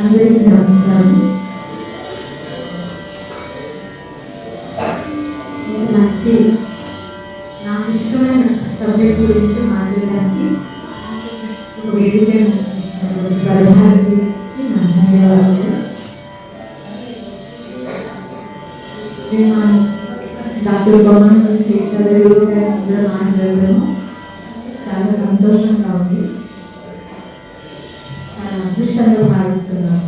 అందరికీ నమస్కారం. మంచి నాకు ఇష్టమైన సబ్జెక్ట్ గురించి మాట్లాడడానికి ఒక వేదిక ధన్యవాదాలు. డాక్టర్ భవన్ శేషాదేవి గారు మాట్లాడడం చాలా సంతోషంగా ఉంది, చాలా అదృష్టంగా భావిస్తున్నాను.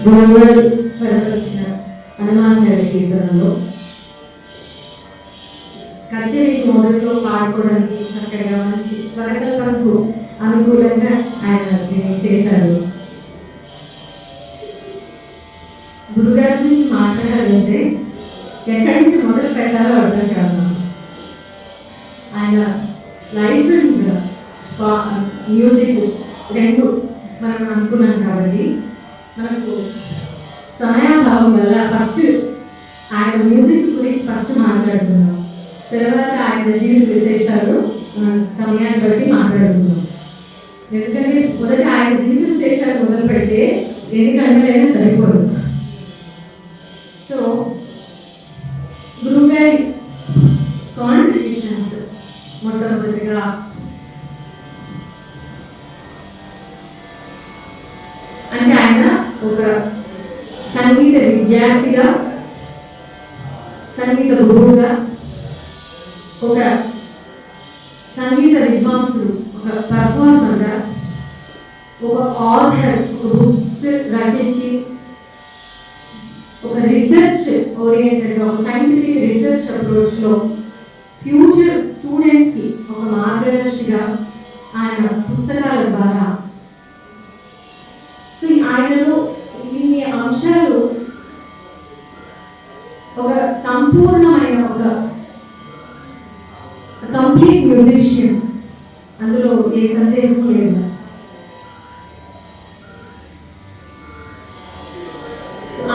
గురువుగారు స్వరపరిచిన హనుమాచార్య కీర్తనలో కచేరీ మొదట్లో పాడుకోవడానికి చక్కగా మంచి స్వరకల్పనకు అనుకూలంగా ఆయన దీన్ని చేశారు. గురుగారి గురించి మాట్లాడాలంటే ఎక్కడి నుంచి మొదలు పెట్టాలో అర్థం కాదు. ఆయన లైఫ్ అండ్ మ్యూజిక్ రెండు మనం అనుకున్నాం కాబట్టి మనకు సమయాభావం వల్ల ఫస్ట్ ఆయన మ్యూజిక్ గురించి ఫస్ట్ మాట్లాడుతున్నాం, తర్వాత ఆయన జీవిత విశేషాలు సమయాన్ని బట్టి మాట్లాడుతున్నాం. ఎందుకంటే మొదట ఆయన జీవిత విశేషాలు మొదలు పెడితే 2 గంటలైనా సరిపోదు. సో గురువుగారి కాంట్రిబ్యూషన్స్ మొట్టమొదటిగా అంటే ఆయన ఒక సంగీత విద్యార్థిగా, సంగీత గురువుగా, ఒక సంగీత విద్వాంసుడు, ఒక పర్ఫార్మర్గా, ఒక ఆథర్, ఒక బుక్స్ రచించి ఒక రీసెర్చ్ ఓరియంటెడ్గా, ఒక సైంటిఫిక్ రీసెర్చ్ అప్రోచ్లో ఫ్యూచర్ స్టూడెంట్స్కి ఒక మార్గదర్శిగా ఆయన పుస్తకాల ద్వారా ఆయనలో ఇన్ని అంశాలు, ఒక సంపూర్ణమైన ఒక కంప్లీట్ మ్యూజిషియన్, అందులో ఏ సందేహం లేదు.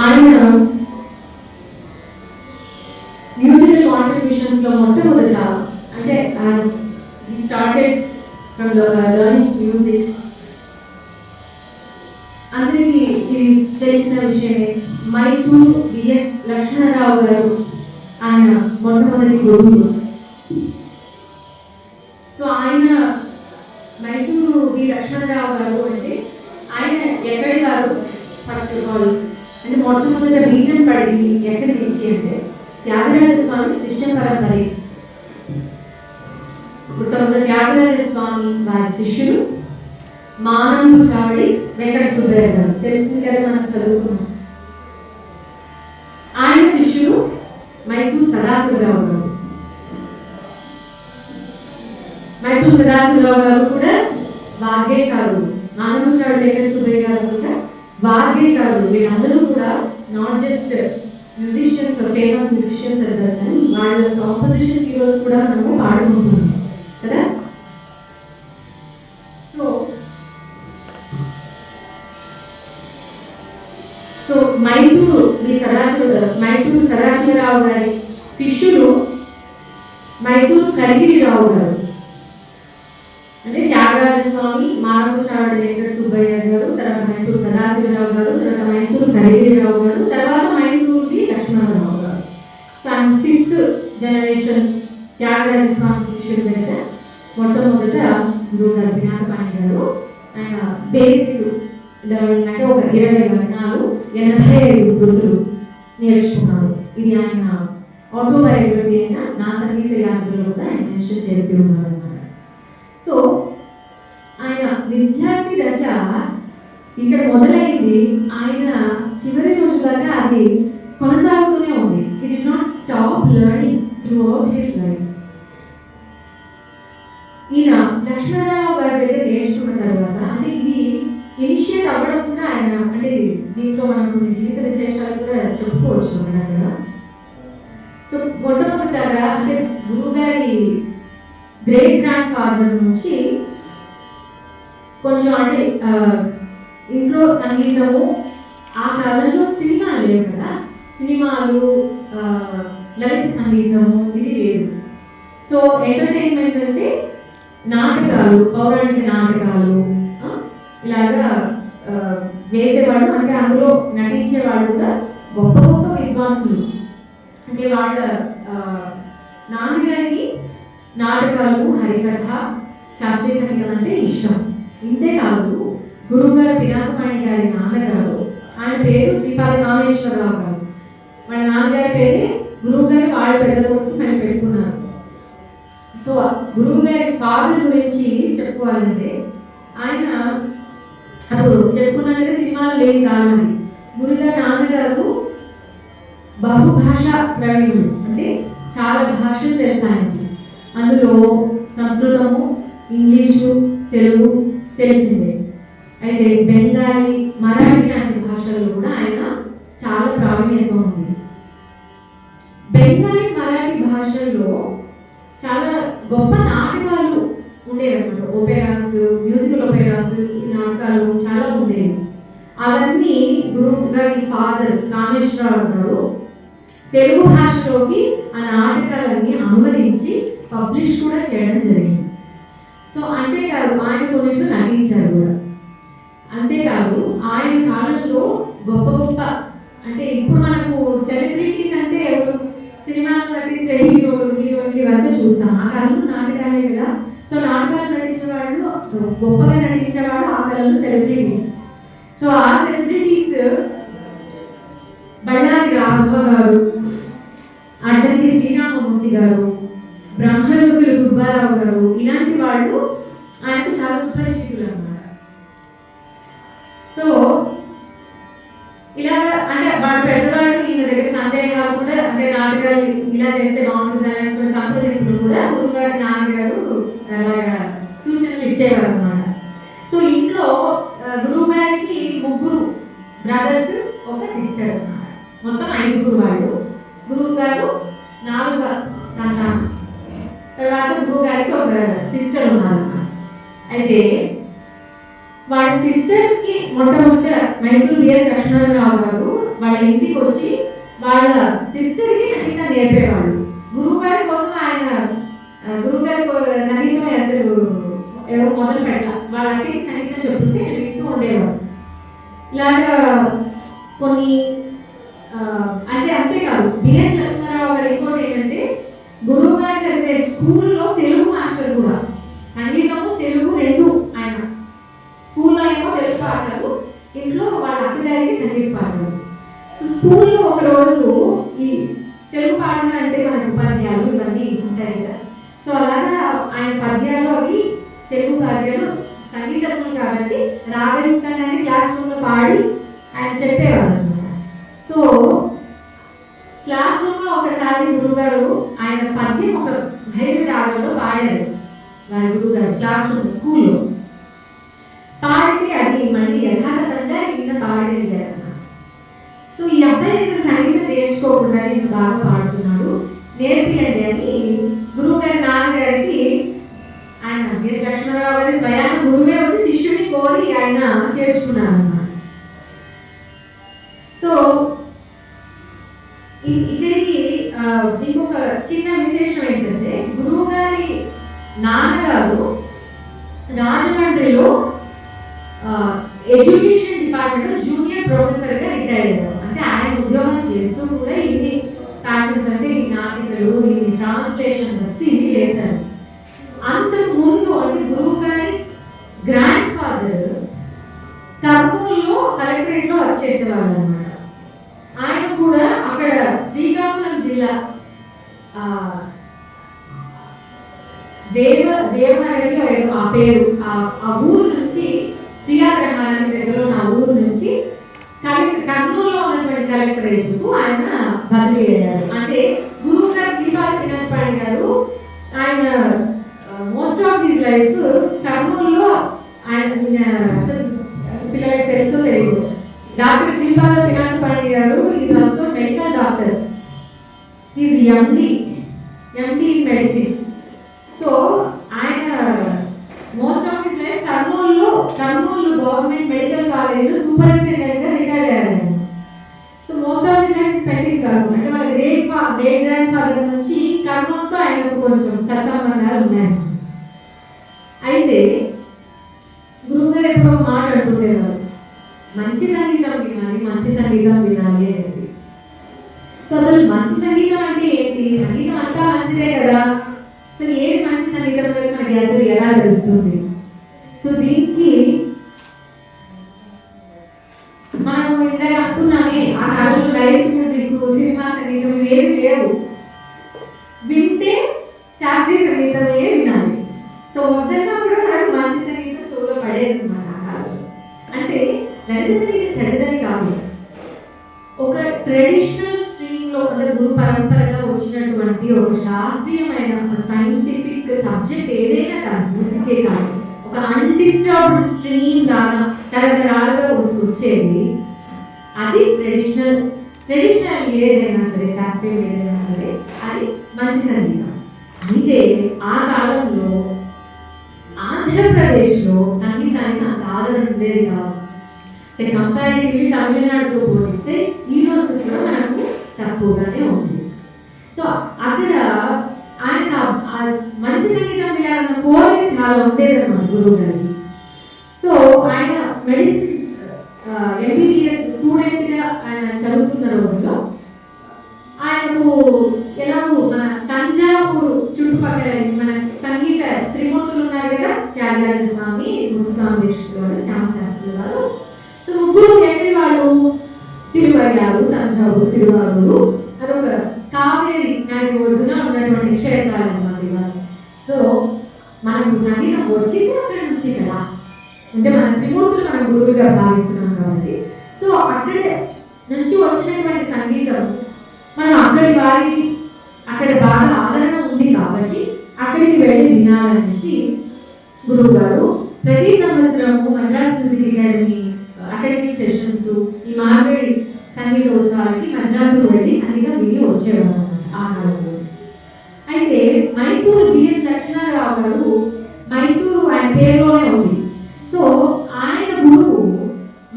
ఆయన మ్యూజికల్ కాంట్రిబ్యూషన్స్ లో మొట్టమొదట అంటే he started from the learning music. అందరికీ ఇది తెలిసిన విషయమే. మైసూరు బిఎస్ లక్ష్మణరావు గారు ఆయన మొట్టమొదటి గురువు. సో ఆయన మైసూరు బి లక్ష్మణరావు గారు అంటే ఆయన ఎక్కడి వారు, ఫస్ట్ ఆఫ్ ఆల్ అంటే మొట్టమొదట బీజం పడింది ఎక్కడి నుంచి అంటే త్యాగరాజ స్వామి శిష్య పరంపర. మొట్టమొదటి త్యాగరాజ స్వామి వారి శిష్యులు మానంబు చావడి వెంకట సుబ్బయ్య గారు, తెలిసింది కదా మనం చదువుకున్నాం. ఆయన శిష్యుడు మైసూరు సదాశివరావు గారు. మైసూరు సదాశివరావు గారు కూడా వాగ్గేయకారులు, మానంబు చావడి వెంకట సుబ్బయ్య గారు కూడా వాగ్గేయకారులు. వీళ్ళందరూ కూడా not just musicians, famous musicians అంటారు, కానీ వాళ్ళ కాంపోజిషన్ ఈరోజు కూడా మనము పాడుకుంటున్నాం కదా. సో మైసూరు సదాశివరావు గారి శిష్యులు మైసూరు కరిగిరిరావు గారు. అంటే త్యాగరాజ స్వామి, మానంబు చావడి వెంకట సుబ్బయ్య గారు, తర్వాత మైసూరు సదాశివరావు గారు, తర్వాత మైసూరు కరిగిరిరావు గారు, తర్వాత మైసూరుది లక్ష్మణరావు గారు. సో ఆయన 5th జనరేషన్ త్యాగరాజ స్వామి శిష్యుడు దగ్గర మొట్టమొదట గురువు గారు పినాకపాణి గారు. ఆయన బేసిక్ లెవెల్ అంటే ఒక 20 వర్ణాలు 85 కృతులు నేర్చుకున్నాడు. ఇది ఆయన ఆటోబయోగ్రఫీ అయిన నా సంగీత యాత్రలో కూడా ఆయన మెన్షన్ చేసి ఉన్నారు అన్నమాట. సో ఆయన విద్యార్థి దశ ఇక్కడ మొదలైంది, ఆయన చివరి రోజులాగా అది కొనసాగుతూనే ఉంది. హి did not stop learning throughout his life. ఈయన లక్ష్మణరావు గారి దగ్గర నేర్చుకున్న తర్వాత అంటే ఇది ఇనిషియేట్ అవ్వడం కూడా ఆయన అంటే దీంట్లో మనం కొన్ని జీవిత విశేషాలు కూడా చెప్పుకోవచ్చు అక్కడ. సో మొట్టమొదటిగా అంటే గురువు గారి గ్రేట్ గ్రాండ్ ఫాదర్ నుంచి కొంచెం అంటే ఇంట్లో సంగీతము, ఆ కాలంలో సినిమాలు లేవు కదా, సినిమాలు, లలిత సంగీతము ఇది లేదు. సో ఎంటర్టైన్మెంట్ అంటే నాటకాలు, పౌరాణిక నాటకాలు ఇలాగా వేసేవాళ్ళు. అంటే అందులో నటించేవాళ్ళు కూడా గొప్ప గొప్ప విద్వాంసులు. అంటే వాళ్ళ నాన్నగారికి నాటకాలు, హరికథ, శాస్త్రీయ సంగీతం అంటే ఇష్టం. ఇంతే కాదు, గురువు గారు పినాకపాణి గారి నాన్నగారు, ఆయన పేరు శ్రీపాద కామేశ్వరరావు గారు. వాళ్ళ నాన్నగారి పేరే గురువు గారి వాళ్ళ పెద్ద కొడుకు ఆయన పెట్టుకున్నారు. సో గురువు గారి ఫాదర్ గురించి చెప్పుకోవాలంటే ఆయన అప్పుడు చెప్పుకున్నట్టుగా సినిమాలు లేని కాలం, గురుగారి నాన్నగారు బహుభాష ప్రవీణుడు, అంటే చాలా భాషలు తెలుసు ఆయనకి. అందులో సంస్కృతము, ఇంగ్లీషు, తెలుగు తెలిసిందే. అయితే బెంగాలీ, మరాఠీ లాంటి భాషల్లో కూడా ఆయన చాలా ప్రావీణ్యత ఉంది. బెంగాలీ, మరాఠీ భాషల్లో చాలా గొప్ప నాటకాలు ఉండేవి అన్నమాట. ఓపెరాస్, మ్యూజికల్ ఓపెరాస్, ఈ నాటకాలు చాలా ఉండేవి. అవన్నీ గురువు గారి ఫాదర్ కామేశ్వరరావు గారు తెలుగు భాషలోకి ఆ నాటకాలన్నీ అనువదించి పబ్లిష్ కూడా చేయడం జరిగింది. సో అంతేకాదు ఆయన కొన్నింటిలో నటించారు కూడా. అంతేకాదు ఆయన కాలంలో గొప్ప గొప్ప, అంటే ఇప్పుడు మనకు సెలబ్రిటీస్ అంటే ఎవరు, సినిమాలో నటించే హీరోలు, హీరోయిన్లు ఇవంతా చూస్తాం. ఆ కాలంలో నాటకాలే కదా. సో నాటకాలు నటించేవాళ్ళు, గొప్పగా నటించేవాళ్ళు ఆ కాలంలో సెలబ్రిటీస్. సో ఆ సెలబ్రిటీస్ బళ్ళారి రాఘవ గారు, అడ్డంకి శ్రీరామమూర్తి గారు, బ్రహ్మరుతులు సుబ్బారావు గారు, ఇలాంటి వాళ్ళు ఆయనకు చాలా సుపరిచితులు అన్నమాట. సో ఇలాగా అంటే వాడు పెద్దవాళ్ళు ఈయన దగ్గర సందేహాలు కూడా, అంటే నాటకాలు ఇలా చేస్తే బాగుంటుంది అనేటువంటి సంప్రదింపులు కూడా గురుగారి నాన్నగారు అలాగా సూచనలు ఇచ్చేవారు అన్నమాట. సో ఇంట్లో గురువు గారికి 3 బ్రదర్స్, ఒక సిస్టర్ అన్నమాట. మొత్తం 5 వాళ్ళు. గురువు గారు 4వ సంతానం. తర్వాత గురువు గారికి ఒక సిస్టర్ ఉన్నారన్నమాట. అయితే వాళ్ళ సిస్టర్కి మొట్టమొదట మైసూరు బిఎస్ లక్ష్మణరావు గారు వాళ్ళ ఇంటికి వచ్చి వాళ్ళ సిస్టర్కి సంగీతం నేర్పేవాళ్ళు. గురువు గారి కోసం ఆయన, గురువు గారి సంగీతం అసలు ఎవరు మొదలు పెట్టాల, వాళ్ళ అక్కడికి సంగీతం చెప్తుంటే వింటూ ఉండేవారు. ఇలాగా కొన్ని అంటే అంతేకాదు బిఎస్ లక్ష్మణరావు గారు ఇంకోటి ఏంటంటే గురువు గారు చదివే స్కూల్లో తెలుగు మాస్టర్ కూడా. సంగీతము తెలుగు రెండు ఆయన. స్కూల్లో ఏమో తెలుగు పాటలు, ఇంట్లో వాళ్ళ అత్తగారికి సంగీత పాటలు. సో స్కూల్లో ఒకరోజు ఈ తెలుగు పాటలు అంటే మనకు పద్యాలు ఇవన్నీ ఉంటాయి కదా. సో అలాగా ఆయన పద్యాలు అవి తెలుగు పద్యాలు సంగీతజ్ఞులు కాబట్టి రాగయుక్తంగా క్లాస్ రూమ్లో పాడి ఆయన చెప్పేవారు అనమాట. సో క్లాస్ రూమ్లో ఒకసారి గురుగారు ఆయన పద్యం ఒక భైరవి రాగంలో పాడారు. వారి గురుగారు క్లాస్ రూమ్ స్కూల్లో పాడితే అది మళ్ళీ యథాతథంగా ఈయన పాడగలిగారు. సో ఈ అబ్బాయి అసలు సంగీతం నేర్చుకోకుండా ఇంత బాగా పాడుతున్నాడు, నేర్పియండి అని గురువు గారి నాన్నగారికి ఆయన బిఎస్ లక్ష్మణరావు గారి స్వయాన గురువే వచ్చి శిష్యుని కోరి ఆయన చేర్చుకున్నారు అన్నమాట. సో ఇక్కడికి ఇంకొక చిన్న విశేషం ఏంటంటే గురువు గారి నాన్నగారు రాజమండ్రిలో ఎడ్యుకేషన్ డిపార్ట్మెంట్లో జూనియర్ ప్రొఫెసర్గా రిటైర్ అయ్యారు. అంటే ఆయన ఉద్యోగం చేస్తూ కూడా ఇన్ని ప్యాషన్స్, అంటే ఈ నాటికలు, ఈ ట్రాన్స్లేషన్ వర్క్స్ ఇవి చేశారు. అంతకు ముందు అంటే గురువు గారి గ్రాండ్ ఫాదర్ కర్నూలులో కలెక్టరేట్లో వర్క్ చేసేవాళ్ళు అనమాట. ఆయన కూడా అక్కడ శ్రీకాకుళం జిల్లా దేవనగరి ఆ పేరు, ఆ ఊరు నుంచి ప్రియాగ్రహానికి దగ్గరలో నా ఊరు నుంచి కర్నూలులో ఉన్నటువంటి కలెక్టరేట్కు ఆయన బదిలీ అయ్యారు. అంటే గురువు గారు శ్రీపాద వినాయకపాణి గారు ఆయన మోస్ట్ ఆఫ్ హిస్ లైఫ్ కర్నూలులో ఆయన పిల్లలకి తెలుసో తెలియదు. Doctor Sripada Vinayakapani garu is also medical doctor. Is MD in medicine. So ఆయన most of his life Kurnool government medical college superintendent గా రిటైర్ అయ్యారు. So most of his life spend in Kurnool. అంటే వాళ్ళ గ్రేట్ గ్రాండ్ ఫాదర్ నుంచి కర్నూలుతో ఆయనకు కొంచెం సంబంధాలు ఉన్నాయి. అయితే గురువుగారు ఎప్పుడో మాట అంటుండేవారు, మంచి సంగీతం వినాలి, మంచి సంగీతం వినాలి అనేది. సో అసలు మంచి సంగీతం అంటే ఏంటి? సంగీతం అంతా మంచిదే కదా, అసలు ఏది మంచి సంగీతం అనేది మనకి అసలు ఎలా తెలుస్తుంది? సో దీనికి మనం ఇందాక అనుకున్నామే, ఆ కాలంలో లైవ్ మ్యూజిక్, సినిమా సంగీతం ఏమి లేవు. వింటే శాస్త్రీయ సంగీతమే వినాలి. సో మొత్తంగా కూడా మనకు మంచి సంగీతం చెవులో పడేది అన్నమాట ఆ కాలంలో. అంటే లలిత సంగీతం చెడ్డదని కాదు, కాదు, మ్యూజికే కాదు, ఒక అన్డిస్టర్బ్డ్ స్ట్రీమ్ లాగా తరతరాలుగా వచ్చేది. అది ట్రెడిషనల్ ఏదైనా సరే, శాస్త్రీయం ఏదైనా సరే అది మంచి సంగీతం. అయితే ఆ కాలంలో ఆంధ్రప్రదేశ్లో సంగీతానికి అంత ఆదరణ ఉండేది కాదు. కంపారిటివ్లీ తమిళనాడుతో పోలిస్తే ఈ రోజు కూడా మనకు తక్కువగానే ఉంది. సో అక్కడ ఆయన మంచి సంగీతం చేయాలన్న కోరిక చాలా ఉండేదన్నమాట గురువు గారికి. సో ఆయన మెడిసిన్ ఎంబీబీఎస్ స్టూడెంట్గా ఆయన చదువుతున్న రోజుల్లో ఆయనకు ఎలాగో మన తంజావూరు చుట్టుపక్కల మన సంగీత త్రిమూర్తులు ఉన్నారు కదా, త్యాగరాజ స్వామి, ముత్తుస్వామి దీక్షితులు గారు, శ్యామశాస్త్రి గారు. సో ముగ్గురు ఎక్కడి వాళ్ళు, తిరువయ్యారు, తంజావూరు, తిరువారూరు, అదొక కావేరి నది ఒడ్డున ఉన్నటువంటి క్షేత్రాలు అన్నమాట ఇవాళ. సో మనకు సంగీతం వచ్చింది అక్కడి నుంచి కదా, అంటే మన త్రిమూర్తులు మన గురువుగా భావిస్తున్నాం కాబట్టి. సో అక్కడే నుంచి వచ్చినటువంటి సంగీతం మనం అక్కడ బాగా ఆదరణ ఉంది కాబట్టి అక్కడికి వెళ్ళి వినాలనేసి గురువు గారు ప్రతి సంవత్సరము మద్రాస్ మ్యూజిక్ అకాడమిక్ సెషన్స్, ఈ మార్గడి సంగీతోత్సవాలకి మద్రాసు వెళ్ళి సంగీతం విని వచ్చేవారు ఆ కాలంలో. అయితే మైసూరు బిఎస్ లక్ష్మణరావు గారు, మైసూరు ఆయన పేరులోనే ఉంది. సో ఆయన గురువు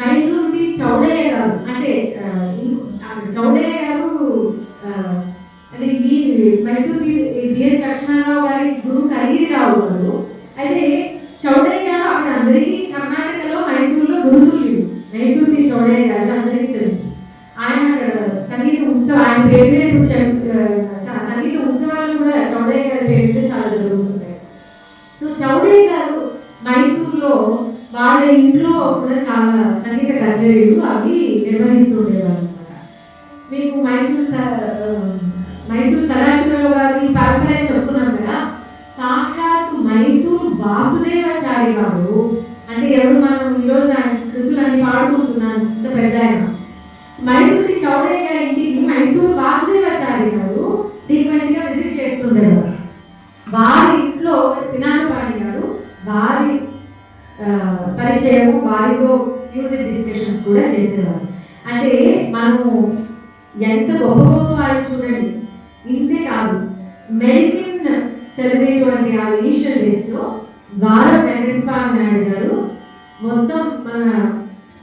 మైసూరుకి చౌడయ్య గారు, అంటే చౌడయ్య గారు అంటే మైసూరు బిఎస్ లక్ష్మణరావు గారి గురువు కరిగిరిరావు గారు. అయితే చౌడయ్య గారు అక్కడ అందరికీ కర్ణాటకలో మైసూరులో గురుతులు, మైసూరుకి చౌడయ్య గారు అందరికీ తెలుసు. ఆయన అక్కడ సంగీత ఉత్సవం, ఆయన పేరు మీద సంగీత ఉత్సవాలు కూడా చౌడయ్య గారి పేరు మీద చాలా జరుగుతుంటాయి. సో చౌడయ్య గారు మైసూరులో వాళ్ళ ఇంట్లో కూడా చాలా సంగీత కచేరీలు అవి నిర్వహిస్తుండేవారు అనమాట. మీకు మైసూరు సదాశివరావు గారి పరంపర చెప్తున్నాం కదా, సాక్షాత్తు మైసూరు వాసుదేవాచారి గారు, అంటే ఎవరు మనం ఈరోజు ఆయన కృతులన్నీ పాడుకుంటున్నాను ఇంత పెద్ద ఆయన, మైసూరుకి చౌడయ్య గారి ఇంటికి మైసూరు వాసుదేవాచారి గారు ఫ్రీక్వెంట్గా విజిట్ చేస్తుండేవారు. వారి ఇంట్లో పినాకపాణి గారు, వారి పరిచయం, వారితో మ్యూజిక్ డిస్కషన్స్ కూడా చేసేవారు. అంటే మనము ఎంత గొప్ప గొప్ప వాళ్ళు చూడండి. ఇంతే కాదు, మెడిసిన్ చదివేటువంటి ఆ ఇనిషియల్ డేస్లో వారం వెంకటస్వామి నాయుడు గారు మొత్తం మన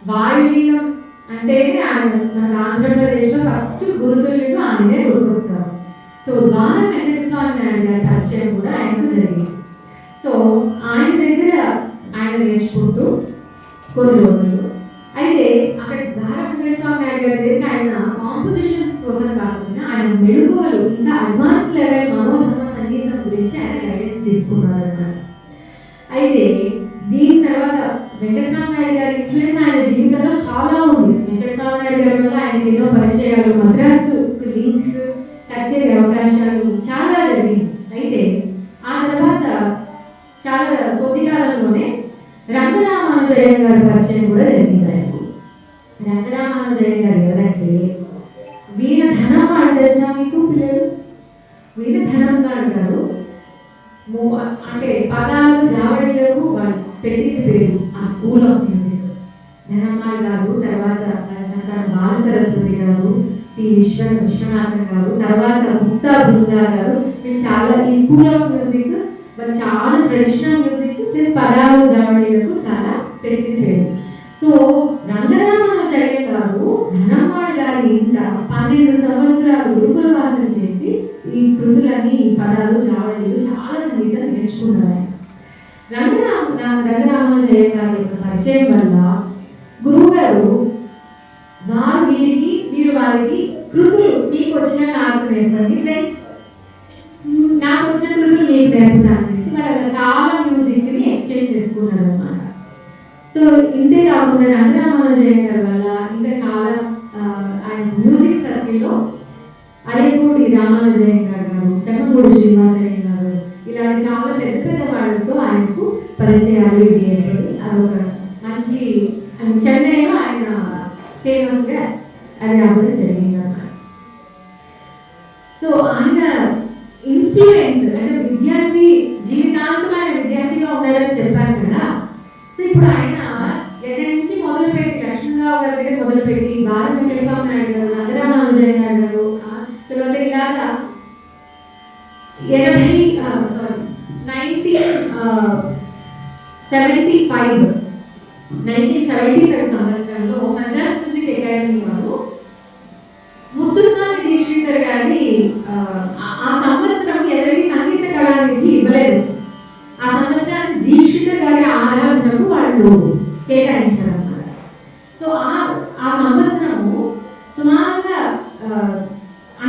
వాయులీనం అంటే మన ఆంధ్రప్రదేశ్లో ఫస్ట్ గురుతులు ఆయనే గుర్తొస్తారు. సో వారం వెంకటస్వామి నాయుడు గారి పరిచయం కూడా ఆయనకు జరిగింది. సో ఆయన దగ్గర ఆయన నేర్చుకుంటూ కొన్ని రోజులు, అయితే అక్కడ గారం వెంకటస్వామి నాయుడు గారి దగ్గర ఆయన కాంపోజిషన్స్ కోసం కాకుండా ఆయన మెళుకువలు, ఇంకా అడ్వాన్స్ లెవెల్ మనోధర్మ సంగీతం గురించి ఆయన గైడెన్స్ తీసుకున్నారు అన్నమాట. అయితే దీని తర్వాత వెంకటస్వామి నాయుడు గారి ఇన్ఫ్లుయెన్స్ ఆయన జీవితంలో చాలా ఉంది. వెంకటస్వామి నాయుడు గారి వల్ల ఆయనకి ఎన్నో పరిచయాలు, మద్రాసు లింక్స్, కచేరీ అవకాశాలు చాలా జరిగింది. అయితే ఆ తర్వాత చాలా కొద్ది కాలంలోనే రంగరామానుజయ్య గారి పరిచయం కూడా జరిగింది ఆయనకు. రంగరామానుజయ్య గారు ఎవరంటే వీరధనం తెలుసా మీకు పిల్లలు? వీరధనం అంటారు. అంటే పదాలు జావడీలకు వాళ్ళు పెట్టింది పేరు ఆ స్కూల్ ఆఫ్ మ్యూజిక్. ధనమ్మాళ్ గారు, తర్వాత సంతాన బాల సరస్వతి గారు, టి విశ్వనాథన్ గారు, తర్వాత ముక్తా బృందా గారు, మేము చాలా ఈ స్కూల్ ఆఫ్ మ్యూజిక్ బట్ చాలా ట్రెడిషనల్ మ్యూజిక్ ప్లస్ పదాలు జావడీలకు చాలా పెట్టింది పేరు. సో రంగరామానుజయ్య గారు ధనమ్మాళ్ గారి ఇంట 12 సంవత్సరాలు గురుకుల వాసం చేసి ఈ కృతులన్నీ, ఈ పదాలు జావడీలు చాలా సంగీతం నేర్చుకున్నారు. రంగరామానుజయ్య గారి యొక్క పరిచయం వల్ల గురువు గారు మీరు వారికి కృతులు మీకు వచ్చిన నాకు నేర్పండి, ఫ్రెండ్స్ నాకు వచ్చిన కృతులు మీకు నేర్పుతాను అనేసి వాళ్ళు చాలా మ్యూజిక్ని ఎక్స్చేంజ్ చేసుకున్నారు అన్నమాట. సో ఇంతే కాకుండా రంగరామానుజయ్య గారి వల్ల ఇంకా చాలా ఆయన మ్యూజిక్ సర్కిల్లో అరేపూడి రామానుజయ్య గారు, సెమ్మగూడి శ్రీనివాసయ్య గారు, ఇలాంటి చాలా పెద్ద పెద్ద వాళ్ళతో ఆయనకు పరిచయాలు ఇది ఏర్పడి అదొక మంచి చెన్నైలో ఆయన ఫేమస్గా అది అవ్వడం జరిగింది అన్నమాట. సో ఆయన ఇన్ఫ్లుయెన్స్ అంటే జీవితాంతం ఆయన ఇప్పుడు ఆయన ఎక్కడి నుంచి మొదలుపెట్టి లక్ష్మణరావు గారి దగ్గర మొదలుపెట్టి భారత వెంకటస్వామి నాయుడు గారు, నందరామానుజయ్య గారు, తర్వాత ఇలాగా 1975 సంవత్సరంలో మద్రాస్ మ్యూజిక్ అకాడమీ వారు ముత్తుస్వామి దీక్షితర్ గారి ఆ సంవత్సరం ఎవరికి సంగీత కళానిధి ఇవ్వలేదు. ఆ సంవత్సరానికి దీక్షితర్ గారి ఆరాధనకు వాళ్ళు కేటాయించారు అన్నమాట. సో ఆ సంవత్సరము సుమారుగా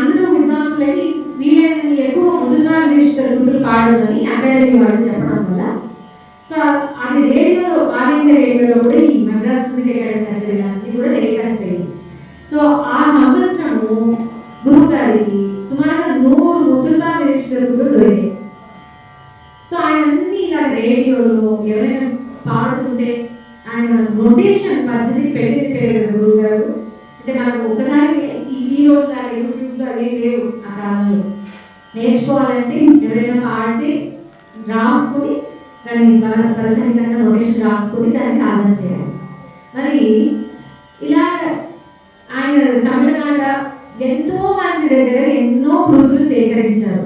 అందరూ విద్వాంసులకి వీలైన ఎక్కువ ముత్తుస్వామి దీక్షితర్ కూతురు పాడమని అకాడమీ వాళ్ళు చెప్పడం వల్ల సో అది రేడియోలో ఆల్ ఇండియా రేడియోలో కూడా ఈ మద్రాస్ మ్యూజిక్ అకాడమీ కచేరీలన్నీ కూడా టెలికాస్ట్ అయ్యింది. సో ఆ సంవత్సరము గురువు గారికి సుమారుగా 100 ముత్తుస్వామి దీక్షితర్ కూతురు దొరికాయి. సో ఆయన అన్ని ఇలా రేడియోలో ఎవరైనా పాడుతుంటే ఆయన నోటేషన్ పద్ధతి పెట్టింది గురువు గారు. అంటే మనకు ఒకసారి ఈ రోజు యూట్యూబ్లో అవి లేవు. ఆ కాలంలో నేర్చుకోవాలంటే ఎవరైనా పాడితే రాసుకొని దాన్ని స్వరసంగీతంగా నోటేషన్ రాసుకొని దాన్ని సాధన చేయాలి. మరి ఇలా ఆయన తమిళనాడు ఎంతో మంది దగ్గర ఎన్నో కృతులు సేకరించారు.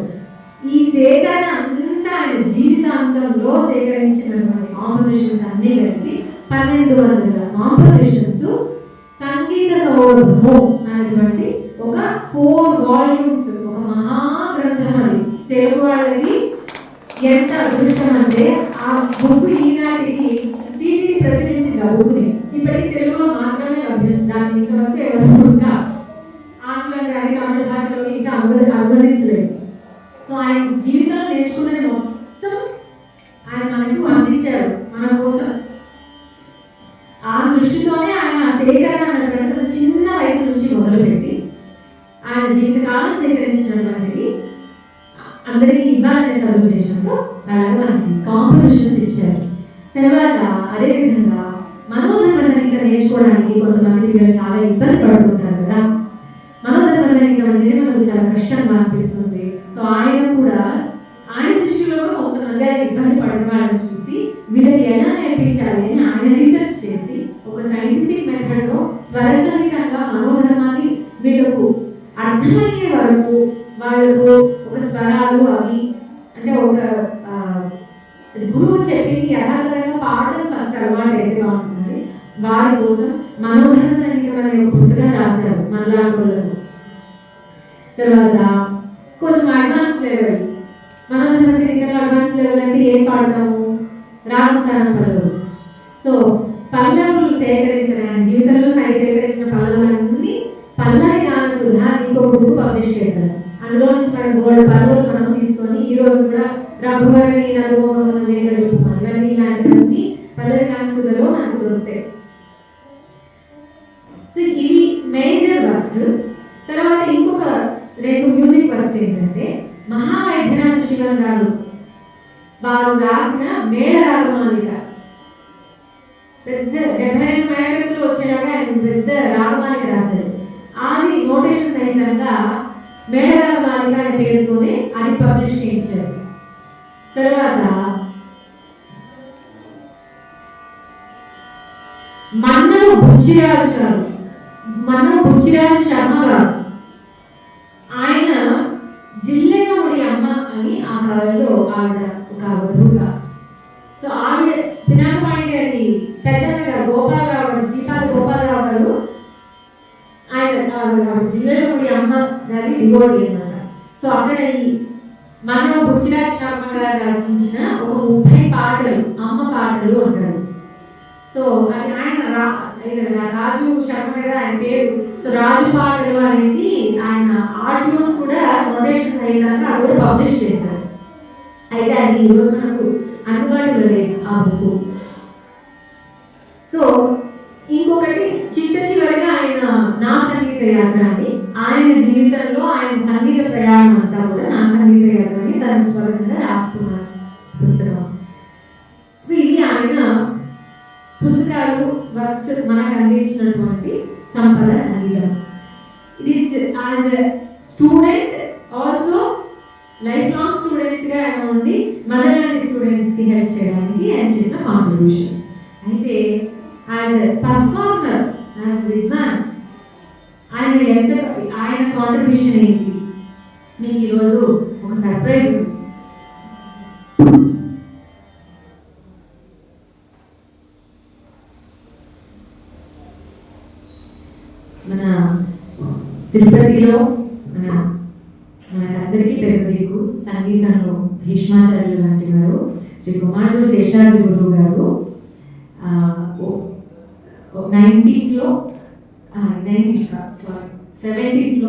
ఈ సేకరణ అంతా ఆయన జీవితాంతంలో సేకరించినటువంటి కాంపోజిషన్స్ అన్నీ కలిపి 1200 కాంపోజిషన్స్ సంగీత సౌరభం అనేటువంటి ఒక 4 వాల్యూమ్స్, ఒక మహాగ్రంథం. అది తెలుగు వాళ్ళకి ఎంత అదృష్టం అంటే ఆ బుక్ ఈనాటికి టీవీ ప్రచురించింది. ఆ బుక్ని ఇప్పటికీ తెలుగులో మాత్రమే లభ్యం. దాన్ని ఇంతవరకు ఎవరు ఇంకా ఆంగ్లం కానీ తమిళ భాషలో ఇంకా అనువదించలేదు. సో ఆయన జీవితంలో నేర్చుకున్నది మొత్తం ఆయన మనకు అందించారు మన కోసం. ఆ దృష్టితోనే ఆయన సేకరణ అనేటువంటి చిన్న వయసు నుంచి మొదలుపెట్టి ఆయన జీవితకాలం సేకరించినటువంటిది అందరికీ ఇవ్వాలనే సదుద్దేశంతో అలాగే మనకి కాంపోజిషన్స్ ఇచ్చారు. తర్వాత అదేవిధంగా మనోధర్మ సంగీతం నేర్చుకోవడానికి కొంతమంది పిల్లలు చాలా ఇబ్బంది పడుతుంటారు కదా. మనోధర్మ సంగీతం అంటే మనకు చాలా కష్టంగా అనిపిస్తుంది. సో ఆయన కూడా ఆయన శిష్యులో కొంతమంది ఆయన ఇబ్బంది పడిన వాళ్ళని చూసి వీళ్ళకి ఎలా నేర్పించాలి అని ఆయన రీసెర్చ్ చేసి ఒక సైంటిఫిక్ మెథడ్లో స్వరసహితంగా మనోధర్మాన్ని వీళ్ళకు అర్థమయ్యే వరకు వాళ్ళకు ఒక స్వరాలు అవి అంటే ఒక గురువు చెప్పింది యథాతథంగా పాడడం ఫస్ట్ అలవాటు అయితే బాగుంటుంది. వారి కోసం మనోధర్మ సంగీతం అనే ఒక పుస్తకం రాశారు మల్లాపూర్లో. తర్వాత కొంచెం అడ్వాన్స్ లెవెల్ మనోధర్మ సంగీతంలో అడ్వాన్స్ లెవెల్ అంటే ఏం పాడతాము? రాగతానం పల్లవులు. సో పల్లవులు సేకరించిన జీవితంలో సేకరించిన పల్లవులన్నీ పల్లవి గాన సుధా ఇంకో బుక్ పబ్లిష్ చేశారు. అందులో నుంచి మన గోల్డ్ పల్లవులు మనం తీసుకొని ఈ రోజు కూడా రఘువరి నలుమోహన ఇవన్నీ ఇలాంటివన్నీ పల్లవి గాన సుధలో మనకు దొరుకుతాయి. సో ఇవి మేజర్ వర్క్స్. తర్వాత ఇంకొక 2 మ్యూజిక్ వర్క్స్ ఏంటంటే మహావైద్యనాథ శివన్ గారు వారు రాసిన మేళరాగమాలిక పెద్ద 72 మేళలో వచ్చేలాగా ఆయన పెద్ద రాగమాలిక రాశారు. అది నోటేషన్ సహితంగా మేళరాగమాలిక అనే పేరుతోనే అది పబ్లిష్ చేయించారు. తర్వాత మన్నవ బుచ్చిరాజు శర్మ గారు ఆయన జిల్లెమ్మడి అమ్మ అని ఆ కాలంలో ఆవిడ ఒక వధువుగా. సో ఆవిడ పినాకపాణి గారి పెద్దమ్మ గారు గోపాలరావు గారు, శ్రీపాద గోపాలరావు గారు ఆయన జిల్లెమ్మడి అమ్మ గారి డివోటీ అన్నమాట. సో అక్కడ ఈ మన్నవ బుచ్చిరాజు శర్మ గారు రచించిన ఒక 30 పాటలు అమ్మ పాటలు అంటారు. సో అది ఆయన రాజు శర్మ గారు ఆయన పేరు. సో రాజు పాటలు అనేసి ఆయన ఆడియోస్ కూడా నోటేషన్ సహితంగా అవి కూడా పబ్లిష్ చేశారు. అయితే అది ఈరోజు మనకు అందుబాటులో లేదు ఆ బుక్. సో ఇంకొకటి చివరిగా ఆయన నా సంగీత యాత్ర అని ఆయన జీవితంలో ఆయన సంగీత ప్రయాణం అంతా కూడా నా సంగీత యాత్ర అని తన స్వరంగా రాసుకున్న పుస్తకం. సో ఇవి ఆయన పుస్తకాలు వర్క్స్ మనకు అందించినటువంటి సంపద సంగీతం. ఇది as a student also life long స్టూడెంట్గా ఆయన ఉంది. మదర్ లాంటి స్టూడెంట్స్కి హెల్ప్ చేయడానికి ఆయన చేసిన కాంట్రిబ్యూషన్. అయితే యాజ్ ఎ పర్ఫార్మర్, యాజ్ విద్వాన్ ఆయన కాంట్రిబ్యూషన్ ఏంటి మీకు ఈరోజు ఒక సర్ప్రైజ్. మన తిరుపతిలో మనకందరికీ పెద్ద దిక్కు సంగీతంలో భీష్మాచార్యులు లాంటి వారు శ్రీ కుమారుడు శేషాద్రి గురువు గారు 70s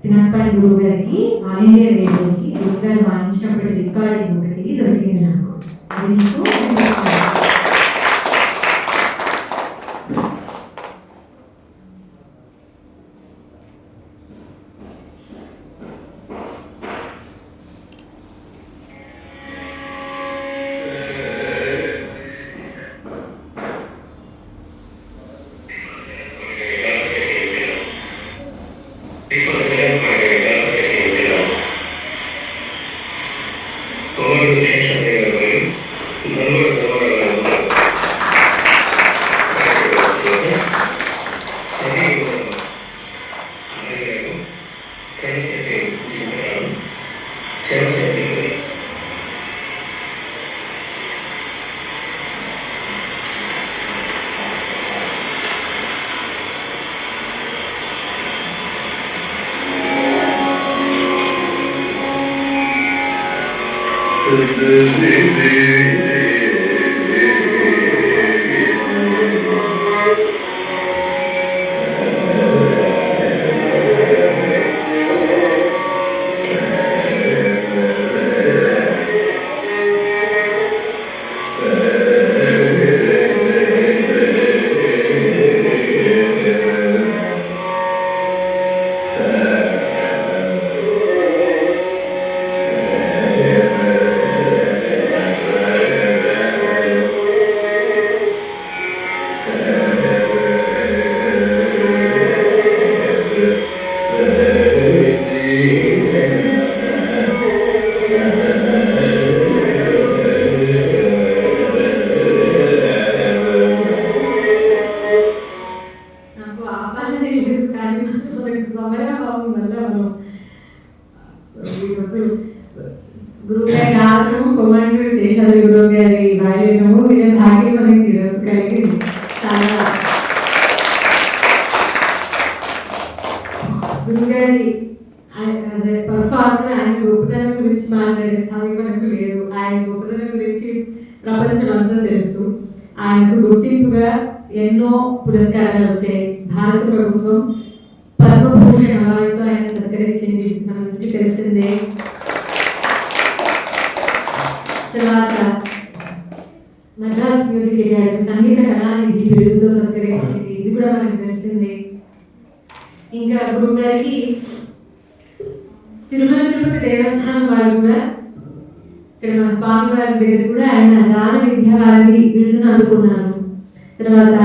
పినప్పటి గురువు గారికి ఆల్ ఇండియా రేడియోకి గురువు గారు వాయించినప్పటి రికార్డింగ్ ఒకటి దొరికింది నాకు. అది మీకు గురువుగారి ఆదరము కుమారుడు శేషాద్రి గురువు గారి వాయునము వీళ్ళ భాగ్యం మనకి ఈరోజు కలిగింది. చాలా గురువుగారి పర్ఫార్మర్ ఆయన గొప్పతనం గురించి మాట్లాడే స్థాయి మనకు లేదు. ఆయన గొప్పతనం గురించి ప్రపంచం అంతా తెలుసు. ఆయనకు గుర్తింపుగా ఎన్నో పురస్కారాలు వచ్చాయి. భారత ప్రభుత్వం పద్మభూషణ్ అవార్డుతో ఆయన సత్కరించింది, మనకి తెలిసిందే. తర్వాత మద్రాస్ మ్యూజిక్ అకాడమీ సంగీత కళానిధి బిరుదుతో సత్కరించింది, ఇది కూడా మనకు తెలిసిందే. ఇంకా గురువు గారికి తిరుమల తిరుపతి దేవస్థానం వాళ్ళు కూడా ఇక్కడ మన స్వామి వారి దగ్గర కూడా ఆయన దాన విద్యావారిని బిరుదును అందుకున్నారు. తర్వాత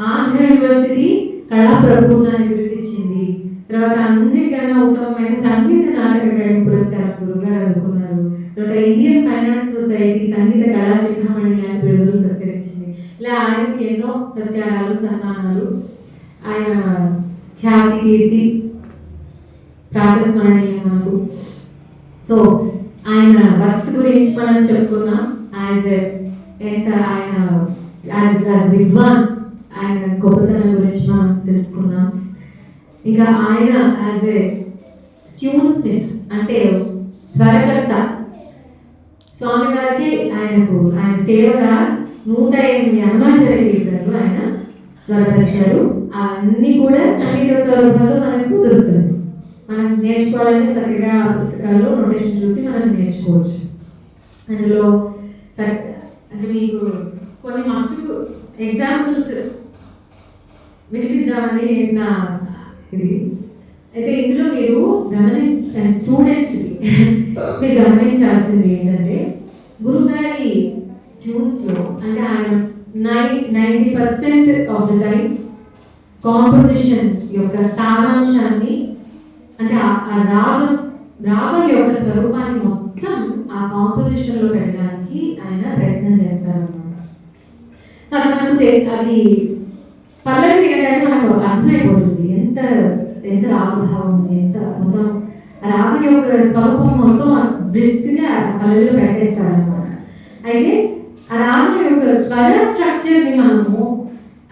ఆంధ్ర యూనివర్సిటీ కళా ప్రపూర్ణాన్ని బిరుదు ఇచ్చింది. తర్వాత అన్నిటికన్నా ఉత్తమమైన సంగీత నాటక అకాడమీ పురస్కారం గురువు గారు అందుకున్నారు. తర్వాత ఇండియన్ ఫైనాన్స్ సొసైటీ సంగీత కళాశిఖామణి లాంటి బిరుదులు సత్కరించింది. ఇలా ఆయనకి ఎన్నో సత్కారాలు సన్మానాలు, ఆయన ఖ్యాతి కీర్తి ప్రాతస్మరణీయం మనకు. సో ఆయన వర్క్స్ గురించి మనం చెప్పుకున్నాం. ఆయన విద్వాన్ ఆయన గొప్పతనం గురించి మనం తెలుసుకున్నాం. ఇంకా ఆయన యాజ్ ఎ ట్యూన్ స్మిత్ అంటే స్వరకర్త, స్వామి గారికి ఆయన సేవగా 108 అన్నమాచార్య గీతాలు ఆయన స్వరపరిచారు. అవన్నీ కూడా సంగీత స్వరూపంలో మనకు దొరుకుతుంది. మనం నేర్చుకోవాలంటే చక్కగా ఆ పుస్తకాల్లో నోటేషన్ చూసి మనం నేర్చుకోవచ్చు. అందులో అంటే మీకు కొన్ని మంచి ఎగ్జాంపుల్స్ వినిపిద్దామని నా ఇది. అయితే ఇందులో మీరు స్టూడెంట్స్ మీరు గమనించాల్సింది ఏంటంటే గురువు గారి ట్యూన్స్లో అంటే ఆయన 90% ఆఫ్ ద టైం కాంపోజిషన్ యొక్క సారాంశాన్ని అంటే ఆ రాగం యొక్క స్వరూపాన్ని మొత్తం ఆ కాంపోజిషన్లో పెట్టడానికి ఆయన ప్రయత్నం చేస్తారన్నమాట. సో అది మనకు అది పల్లవి ఏంటంటే మనకు అర్థమైపోతుంది ఎంత ఎంత రాగభావం ఎంత మొత్తం రాగం యొక్క స్వరూపం మొత్తం బ్రిస్క్గా పల్లవిలో పెట్టేస్తారనమాట. అయితే ఆ రాగం యొక్క స్వర స్ట్రక్చర్ని మనము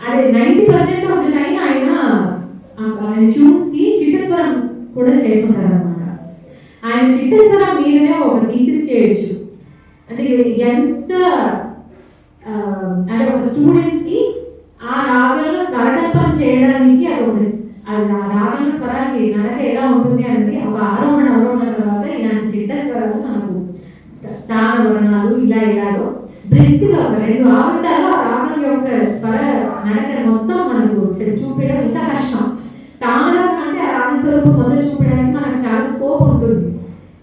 అదే 90% ఆఫ్ ద టైం ఆయన ట్యూన్స్కి చిట్టస్వరం కూడా చేస్తుంటారు అనమాట. ఆయన చిట్టస్వరం మీదనే ఒక థీసిస్ చేయొచ్చు. అంటే ఎంత అంటే ఒక స్టూడెంట్స్కి ఆ రాగంలో స్వరకల్పన చేయడానికి అది ఆ రాగంలో స్వరానికి నడక ఎలా ఉంటుంది అంటే ఒక అవరోహణ తర్వాత ఇలాంటి చిట్టస్వరాలు మనకు తాన వర్ణాలు ఇలాగో బ్రిస్క్గా ఒక 2 ఆవృతాల్లో ఆ రాగం యొక్క స్వర నడక మొత్తం మనకు చూపించడం ఇంకా కష్టం. తామరం అంటే ఆ రాగం స్వరూపం మొదలు చూపించడానికి మనకు చాలా స్కోప్ ఉంటుంది.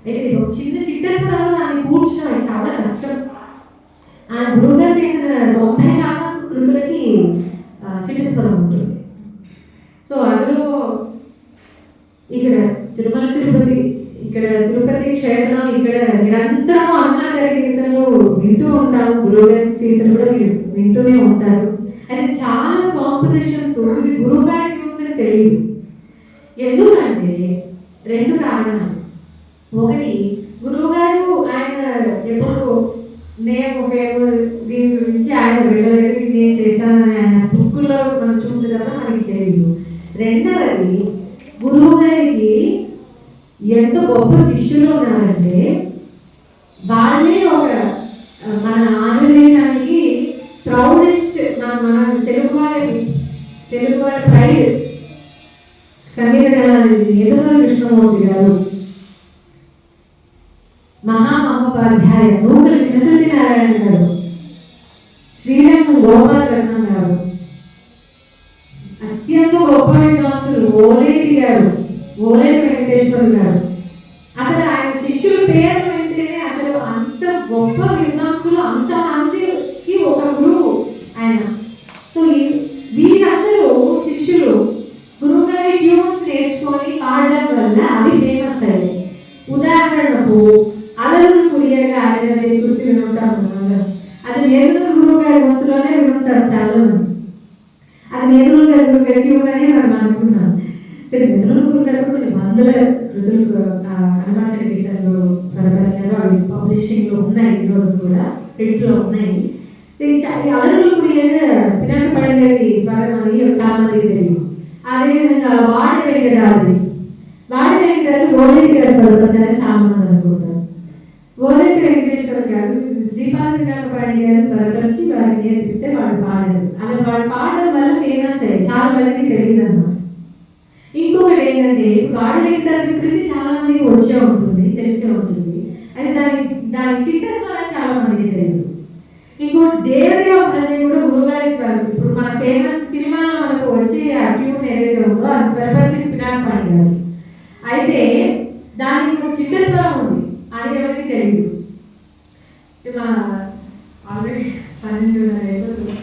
అయితే చిన్న చిట్టస్వరాలు దాన్ని కూర్చడం చాలా కష్టం. ఆయన గురువుగారు చేసిన 90% కృతులకి చిట్టస్వరం ఉంటుంది. సో అందులో ఇక్కడ తిరుపతి క్షేత్రం ఇక్కడ నిరంతరం అరుణాచల కీర్తనలు వింటూ ఉంటాము. గురువుగారి కీర్తన కూడా వింటూనే ఉంటారు. అయితే చాలా కాంపోజిషన్స్ ఇది గురువుగారి ట్యూన్స్ తెలియదు. ఎందుకంటే 2 కారణాలు. ఒకటి, గురువుగారు ఆయన ఎప్పుడు నేను దీని గురించి ఆయన వెళ్ళలేదు, నేను చేశానని ఆయన బుక్కులో మనం చూస్తే కదా మనకి తెలియదు. రెండవది, గురువు గారికి ఎంత గొప్ప శిష్యులు ఉన్నారంటే వాళ్ళే ఒక మన ఆంధ్రదేశానికి ప్రౌడెస్ట్ మన తెలుగు వాళ్ళ ప్రైడ్ సంగీత కళానిధి ఎదుగుల కృష్ణమూర్తి గారు, మహామహోపాధ్యాయ నూకల చిన్నసత్యనారాయణ గారు, శ్రీరంగం గోపాలకృష్ణ గారు, అత్యంత గొప్ప విద్వాంసులు ఓలేటి వెంకటేశ్వర గారు. అసలు ఆయన శిష్యుల పేరు వెంటనే అసలు అంత గొప్ప విద్వాంసులు అంతమందికి ఒక గురువు ఆయన. సో వీరందరూ శిష్యులు గురువు గారి ట్యూన్స్ నేర్చుకొని పాడడం వల్ల అవి ఫేమస్ అయ్యాయి. ఉదాహరణకు అలరులు కురియగా అనేది గుర్తు వినుంటాము. అది నేరుగా గురువు గారి గొంతులోనే వినుంటారు చాలా మంది. అది నేరుగా గురువు గారి ట్యూన్ అని మనం అనుకున్నాం. నేరుగా గురువు గారు కొన్ని వందల కృతులు అరుణాచల కీర్తనలు స్వరపరిచారు. అవి పబ్లిషింగ్లో ఉన్నాయి, ఈరోజు కూడా ప్రింట్లో ఉన్నాయి. అలరులు కురియగా పినాక పడగలి స్వరం అని చాలా మందికి తెలియదు. అదేవిధంగా వాడి వెంకటాద్రి ఓలేటి గారు స్వరపరిచారని చాలా మంది అనుకుంటారు. ఓలేటి వెంకటేశ్వర గారు శ్రీపాదరాజపాణి గారు స్వరపరిచి వారికి నేర్పిస్తే వాళ్ళు పాడారు. అలా వాళ్ళు పాడడం వల్ల ఫేమస్ అయ్యాయి, చాలా మందికి తెలియదు అన్నమాట. ఇంకొకటి ఏంటంటే వాడి వెంకటాద్రి కృతి చాలా మందికి వచ్చే ఉంటుంది, తెలిసే ఉంటుంది. అయితే దాని చిట్టస్వరం చాలా మందికి తెలియదు. ఇంకోటి దేవదేవ భజన కూడా గురుగారి స్వరం. ఇప్పుడు మన ఫేమస్ సినిమాలో మనకు వచ్చే ఆ ట్యూన్ ఏదైతే ఉందో అది స్వరపరిచి పినాక పాడి గారు. అయితే దానికి చిట్టస్వరం ఉంది, అది ఎవరికి తెలియదు. ఇలా ఆల్రెడీ 12:30 అయిపోతుంది.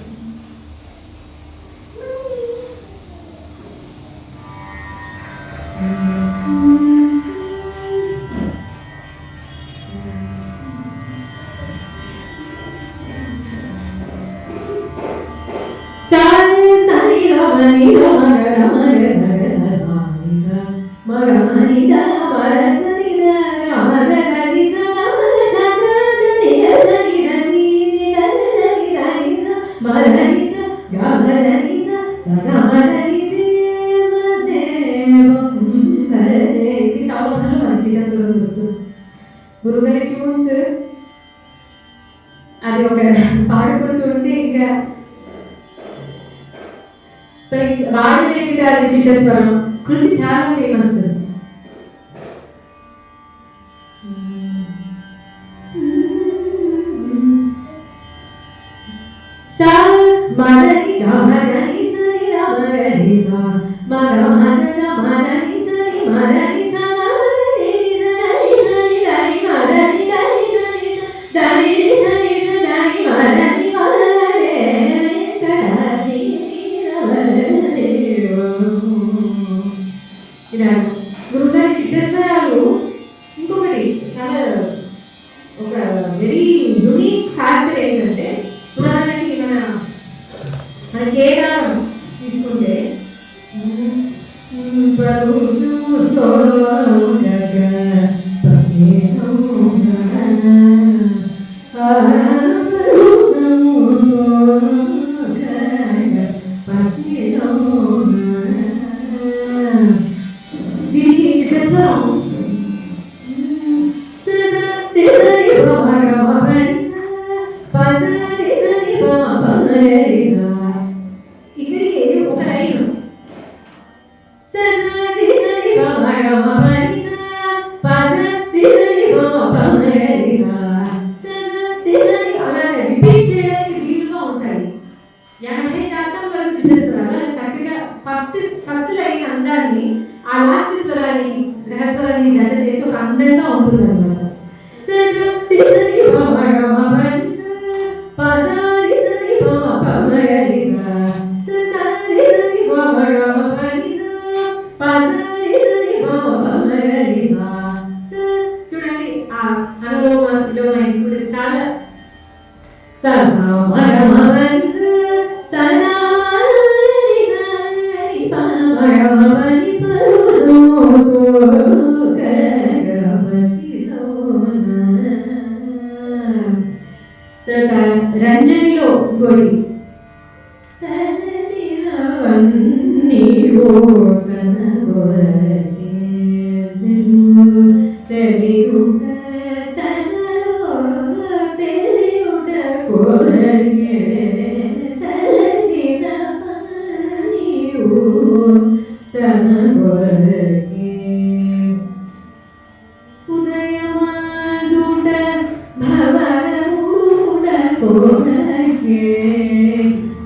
గురుగారి ట్యూన్స్ అది ఒక పాడుకుంటుంటే ఇంకా వాడి వెంకటాద్రి చిట్టస్వరం కృతి చాలా ఫేమస్. గురుగారి చిట్టస్వరాలు ఇంకొకటి చాలా ఒక వెరీ యూనిక్ ఫ్యాక్టర్ ఏంటంటే, ఉదాహరణకి మన మన కేదారం తీసుకుంటే దీనికి చిత్రస్వరం ఇక్కడికి ఒక లైన్ అలా రిపీట్ చేయడానికి వీలుగా ఉంటాయి. 80% వరకు చిత్రస్వరాలు అలా చక్కగా ఫస్ట్ లైన్ అందాన్ని ఆ లాస్ట్ స్వరాన్ని గ్రహస్వరాన్ని జత చేసి ఒక అందంగా ఉంటుంది అనమాట. చూడండి ఆ అనులోమంలో ఇప్పుడు చాలా రంజనిలో గొడి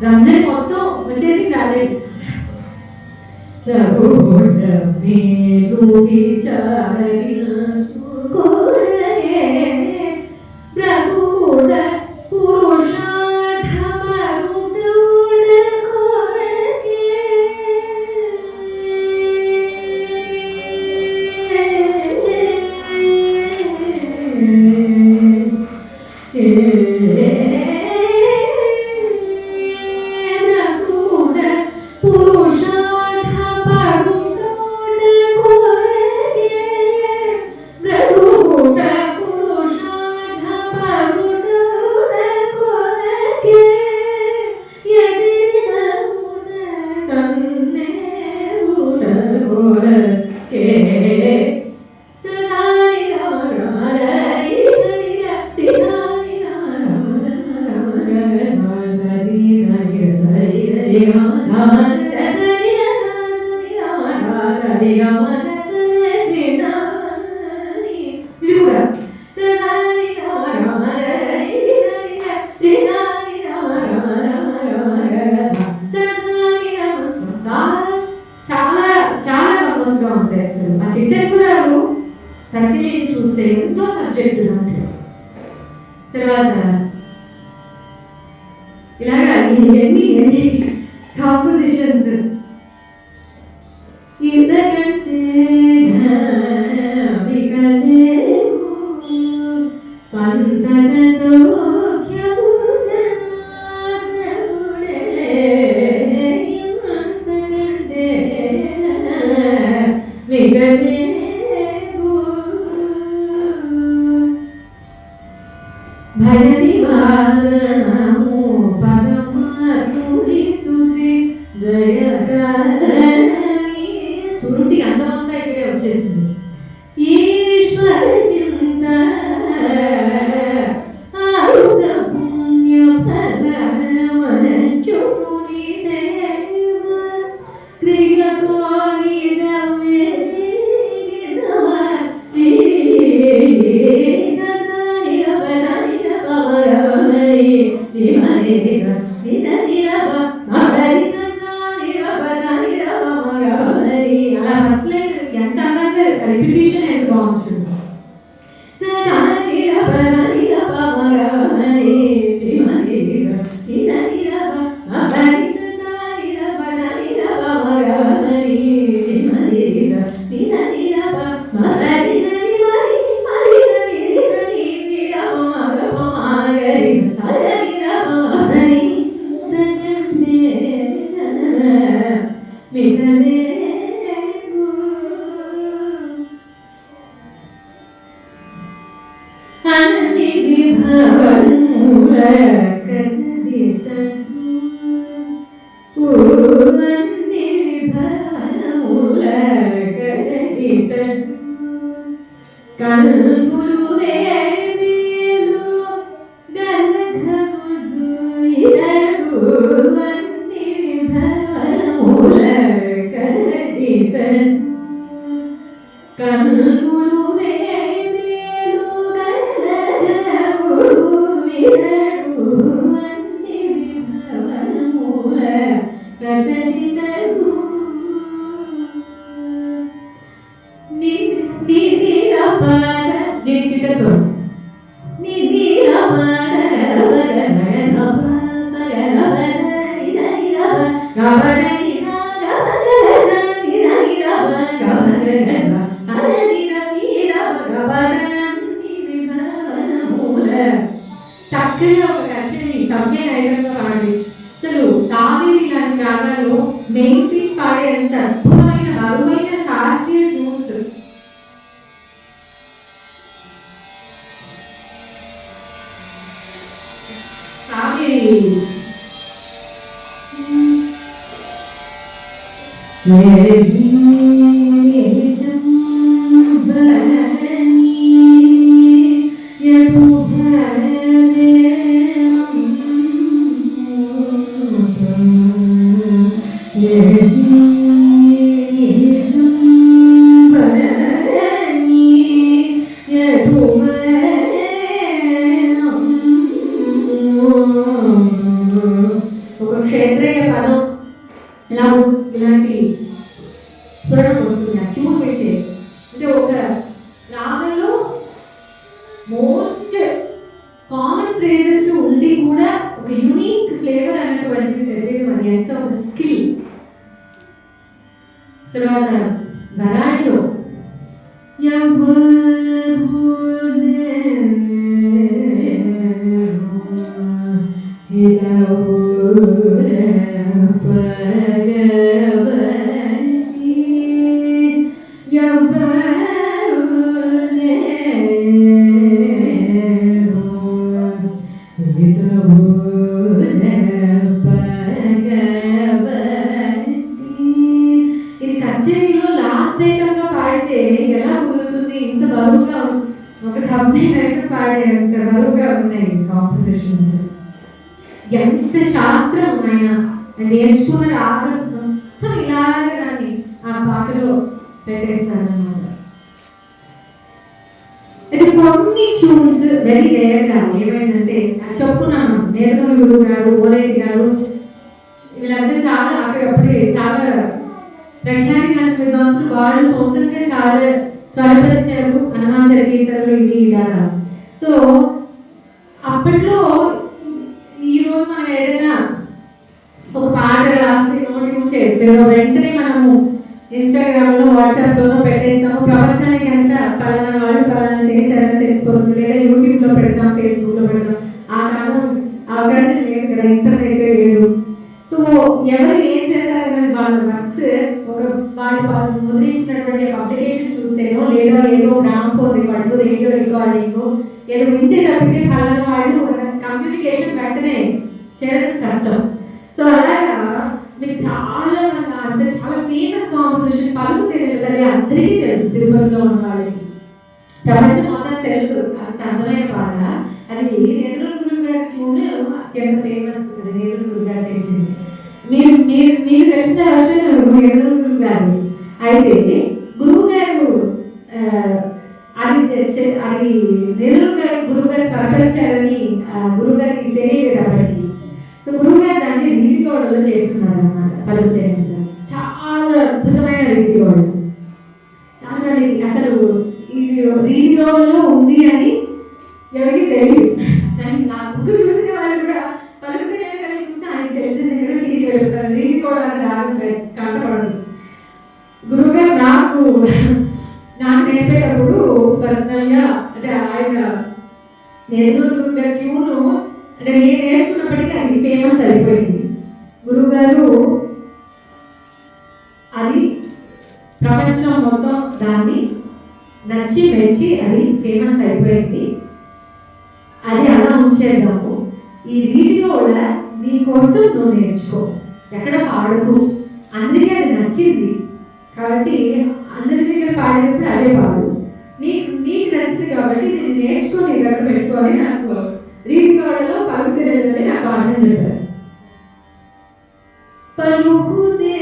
రంజన్ మొత్తం వచ్చేసి రాలేదు. పరిశీలించి చూస్తే ఎంతో సబ్జెక్టులు ఉంటాయి. తర్వాత ఇలాగా ఎన్ని కాంపోజిషన్స్ ఇంతకంటే సంతత సౌఖ్యము భయతి వారణము పరమాత్ముని స్తుతి జయ చక్కగా ఒక రచనని సభ్యనైతంగా పాడి అసలు సాగిరి లాంటి రాగాలు మెయిన్ పీస్ పాడే అంత అద్భుతమైన బరువైన శాస్త్రీయ ట్యూన్స్ సాగిరి ఒక క్షేత్రీయ పదం ఇలాంటి స్ఫురణకు వస్తుంది ట్యూన్ పెడితే అంటే ఒక రాగంలో మోస్ట్ కామన్ ఫ్రేజెస్ ఉండి కూడా ఒక యూనిక్ ఫ్లేవర్ అనేటువంటిది తెలియడం అది ఎంత ఒక స్కిల్. తర్వాత వరాడిలో ఇది కచేరీలో లాస్ట్ ఐటమ్ గా పాడితే ఎలా కుదురుతుంది? ఇంత బరువుగా ఒక సబ్జెక్ట్ ఐటమ్ పాడే అంత బరువుగా ఉన్నాయి కాంపోజిషన్స్. ఎంత శాస్త్రం ఆయన నేర్చుకున్న రాగం మొత్తం ఇలాగే దాన్ని ఆ పాటలో పెట్టేస్తారన్నమాట. అయితే కొన్ని ట్యూన్స్ వెరీ రేర్గా ఏమైందంటే చెప్పుకున్నాను నేతృడు గారు, ఓలేటి గారు వీళ్ళంతా చాలా అక్కడప్పుడే చాలా ప్రఖ్యాతి నచ్చ విద్వాంసులు వాళ్ళు సొంతంగా చాలా స్వరపరిచారు హనుమాచల గీతలు ఇవి ఇలాగా. సో అప్పట్లో ఈరోజు మనం ఏదైనా ఒక పాట రాసి నోట్ చేస్తే వెంటనే మనము ఇన్స్టాగ్రామ్ లో వాట్సాప్ లో పెట్టేస్తాము, ప్రపంచానికి అంతా పలానా వాళ్ళు పలానా చేస్తారని తెలిసిపోతుంది, లేదా యూట్యూబ్ లో పెడతాం, ఫేస్బుక్ లో పెడతాం. ఆ కాలం అవకాశం లేదు కదా, ఇంటర్నెట్ లేదు. సో ఎవరు ఏం చేస్తారనేది వాళ్ళ వర్క్స్ ఒక వాళ్ళు ముద్రించినటువంటి పబ్లికేషన్ చూస్తేనో లేదా ఏదో గ్రామ్ఫోన్ రికార్డు, రేడియో రికార్డింగ్ ఏదో వింటే తప్పితే పలానా వాళ్ళు కమ్యూనికేషన్ వెంటనే చేయడం కష్టం. సో అలాగా మీకు చాలా అంటే చాలా ఫేమస్ కాంపోజిషన్ పలుకు తెలియదు కదా, అందరికీ తెలుసు. తిరుపతిలో ఉన్న వాళ్ళకి ప్రపంచం మొత్తం తెలుసు. అంత అందమైన పాట అది నేదురుల గురువు గారి ట్యూన్ అత్యంత ఫేమస్. నేదురుల గురువు గారు చేసింది మీరు తెలిసిన వర్షన్ నేదురుల గురువు గారు. అయితే గురువు గారు అది నేదురుల గారు గురువు గారు స్వరపరిచారని గురువు గారికి తెలియదు కాబట్టి సో గురువు గారు దాన్ని రీతిగోడలో చేస్తున్నారు అన్నమాట. పలుకుతే చాలా అద్భుతమైన రీతిగోడ. చాలా అసలు ఇది రీతిగోడలో ఉంది అని ఎవరికి తెలియదు. నా బుక్ చూసిన వాళ్ళు కూడా పలుకుతే చూస్తే ఆయనకి తెలిసింది ఎక్కడ తిరిగి వెళ్తారు. రీతిగోడ అని కంటపడదు. గురువు గారు నాకు నేర్పేటప్పుడు పర్సనల్గా అంటే ఆయన నేదురుల గారి ట్యూను అంటే నేను నేర్చుకున్నప్పటికీ అది ఫేమస్ అయిపోయింది. గురువు గారు అది ప్రపంచం మొత్తం దాన్ని నచ్చి మెచ్చి అది ఫేమస్ అయిపోయింది. అది అలా ఉంచేద్దాము. ఈ రీతిగా కూడా నీ కోసం నువ్వు నేర్చుకో. ఎక్కడ పాడకు, అందరికీ అది నచ్చింది కాబట్టి అందరి దగ్గర పాడేటప్పుడు అదే పాడు, నీకు నచ్చింది కాబట్టి నేను నేర్చుకొని నీ దగ్గర పెట్టుకొని నాకు రీతిలో పలుకుతేనే నాకు పాడని చెప్పారు. పలుకుతే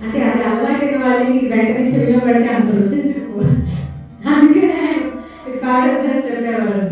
అంటే అది అలవాటైన వాళ్ళకి వెంటనే చెవిలో పడితే అంత రుచించుకోవచ్చు. అందుకనే ఇది పాడొద్దని చెప్పేవాళ్ళు.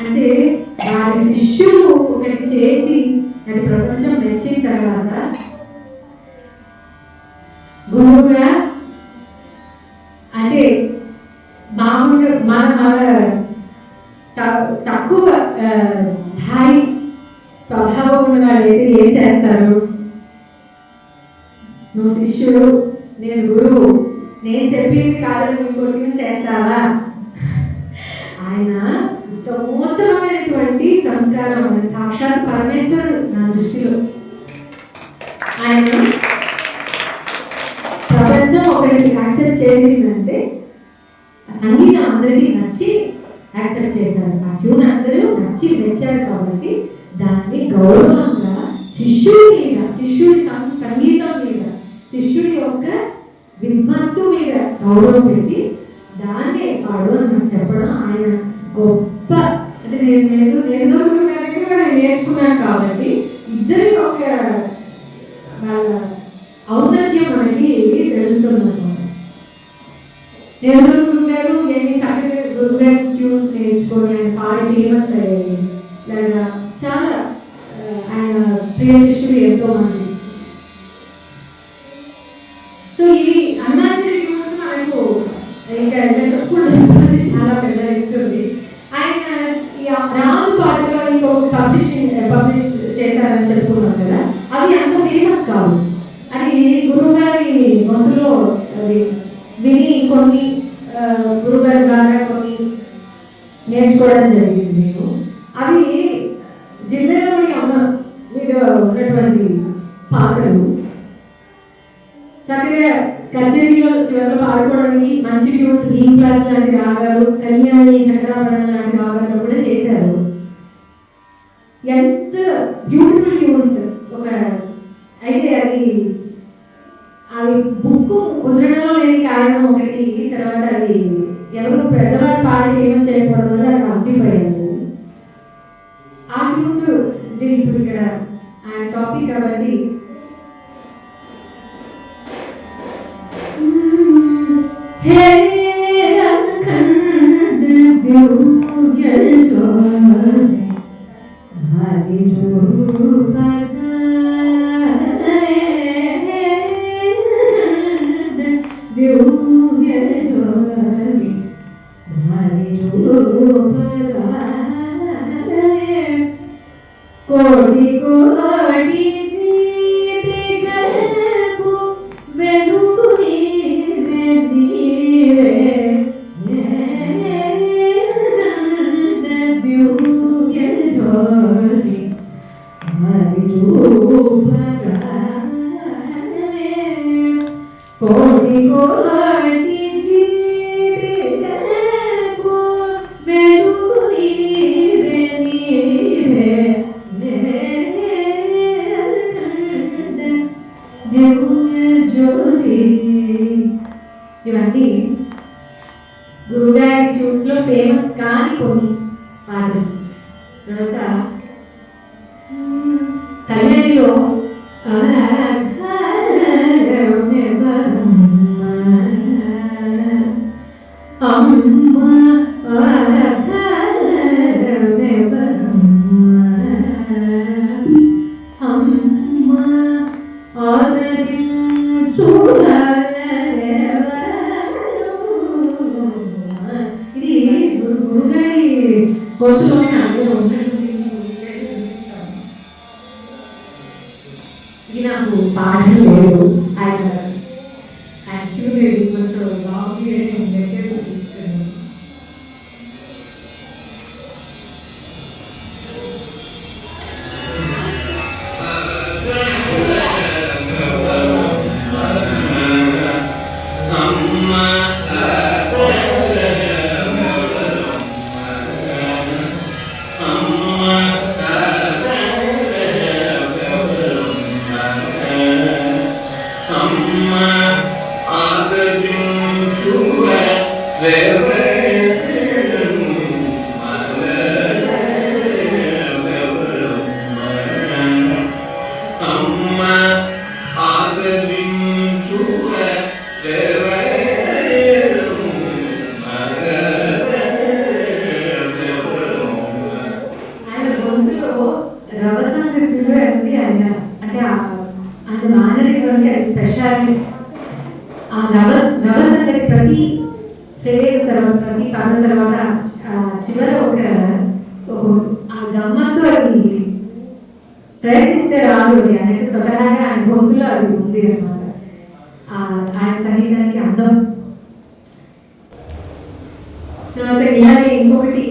అంటే వారి శిష్యులు ఒకటి చేసి అది ప్రపంచం మెచ్చిన తర్వాత గురువుగా అంటే మామూలుగా మన తక్కువ స్థాయి స్వభావం ఉన్న వాళ్ళు అయితే ఏం చేస్తారు? నువ్వు శిష్యుడు, నేను గురువు, నేను చెప్పింది కాదని ఇంకోటి చేస్తావా? ఆయన ఉత్తమోత్తమైనటువంటి సంస్కారం ఉంది. సాక్షాత్ పరమేశ్వరుడు నా దృష్టిలో. ఆయన ప్రపంచం ఒకరికి యాక్సెప్ట్ చేసిందంటే సంగీతం అందరికీ నచ్చి యాక్సెప్ట్ చేశారు. ఆ ట్యూన్ అందరూ నచ్చి మెచ్చారు కాబట్టి దాన్ని గౌరవంగా శిష్యుడి మీద, శిష్యుడి సంగీతం మీద, శిష్యుడి యొక్క విద్వత్తు మీద గౌరవం పెట్టి దాన్ని పాడు అని నాకు చెప్పడం ఆయన గొప్ప. అంటే నేను నేర్చుకున్నాను కాబట్టి ఇద్దరి ఒక వాళ్ళ ఔన్నత్యం మనకి తెలుస్తుంది. నేను గురుగారు ఎన్ని చక్కగా గురుగారు ట్యూన్స్ నేర్చుకొని ఆయన పాడి ఫేమస్ అయ్యాయి. లేదా చాలా ఆయన ప్రియ శిష్యులు ఎంతో మంది. సో ఇవి అరుణాచల్ ట్యూన్స్ మనకు ఇంకా చెప్పుకుంటే చాలా పెద్ద ఇస్తుంది. ఆయన రాజు పాటలో ఇంకొక పబ్లిష్ చేశారని చెప్పుకున్నాం కదా, అవి అంత ఫేమస్ కాదు. అది గురువుగారి గొంతులో అది విని కొన్ని గురుగారి ద్వారా కొన్ని నేర్చుకోవడం జరిగింది. నేను అవి జిల్లాలోని అమ్మ మీద ఉన్నటువంటి పాటలు చక్కగా కచేరీలో చివరిలో పాడుకోవడానికి మంచి ట్యూన్స్, ఈ క్లాస్ లాంటి రాగాలు, కళ్యాణి, చక్రాభరణ లాంటి రాగాలు కూడా చేశారు. ఎంత బ్యూటిఫుల్ ట్యూన్స్. ఒక అయితే అవి బుక్ కుదరడంలో లేని కారణం ఒకటి, తర్వాత అది ఎవరు పెద్దవాళ్ళు పాడి ఫేమస్ చేయకపోవడం వల్ల అది అడ్డిపోయారు. ఆ ట్యూన్స్ అంటే ఇప్పుడు ఇక్కడ ఆయన టాపిక్ కాబట్టి కోటి కోటి దీపికలకు వెలుగు నీవే నీవే దివ్య జ్యోతి కోటి కోటి జీవితకు వెలుగు నీవే నీవే దివ్య జ్యోతి. ఇవన్నీ గురుగారి ట్యూన్స్ లో ఫేమస్ కాని కొన్ని పాటలు. తర్వాత కళ్యాణిలో అమ్మ ఇది గురుగారి గొంతులోనే అందరూ ఉన్నటువంటి ఇది నాకు పాఠం లేదు. ఆయన యాక్చువల్లీ కొంచెం బాగుంది అని దగ్గర తీసుకున్నాను. ప్రతి ఫేజ్ తర్వాత ప్రతి పదం తర్వాత చివర ఒక ఆ గమ్మత్తు అది ప్రయత్నిస్తే రాదు అది అనేది స్వతహాగా ఆయన గొంతులో అది ఉంది అన్నమాట. ఆయన సంగీతానికి అందం. తర్వాత ఇలాగే ఇంకొకటి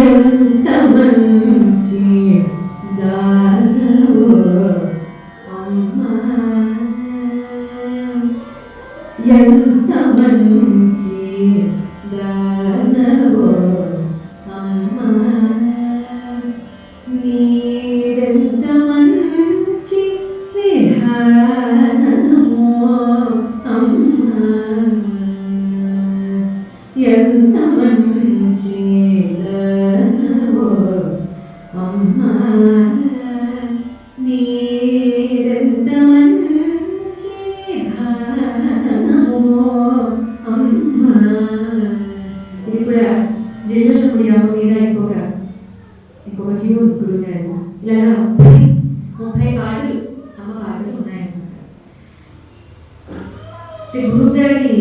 ఎంత మంచి దానవో అమ్మా, ఎంత మంచి దానవో అమ్మా, నీరెంత మంచి విధానమో అమ్మా, ఎంత మంచి దానవో అమ్మా, నీరెంత మంచి దానమో అమ్మా. ఇది కూడా జీవనముడి అమ్మ మీద ఇంకొక ట్యూన్ గురుగారు. ఇలాగా 30 పాటలు అమ్మ పాటలు ఉన్నాయన్నమాట. గురుగారి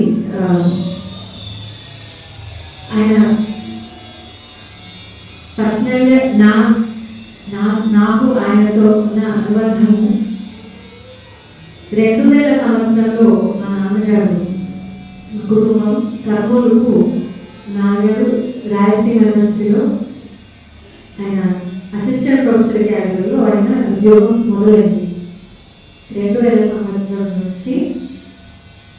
ఆయన పర్సనల్గా నాకు ఆయనతో ఉన్న అనుబంధము 2000 సంవత్సరంలో మా నాన్నగారు కుటుంబం కర్నూలుకు నాన్నగారు రాయలసీమ యూనివర్సిటీలో ఆయన అసిస్టెంట్ ప్రొఫెసర్ క్యాడర్లో ఆయన ఉద్యోగం మొదలైంది. 2000 సంవత్సరం నుంచి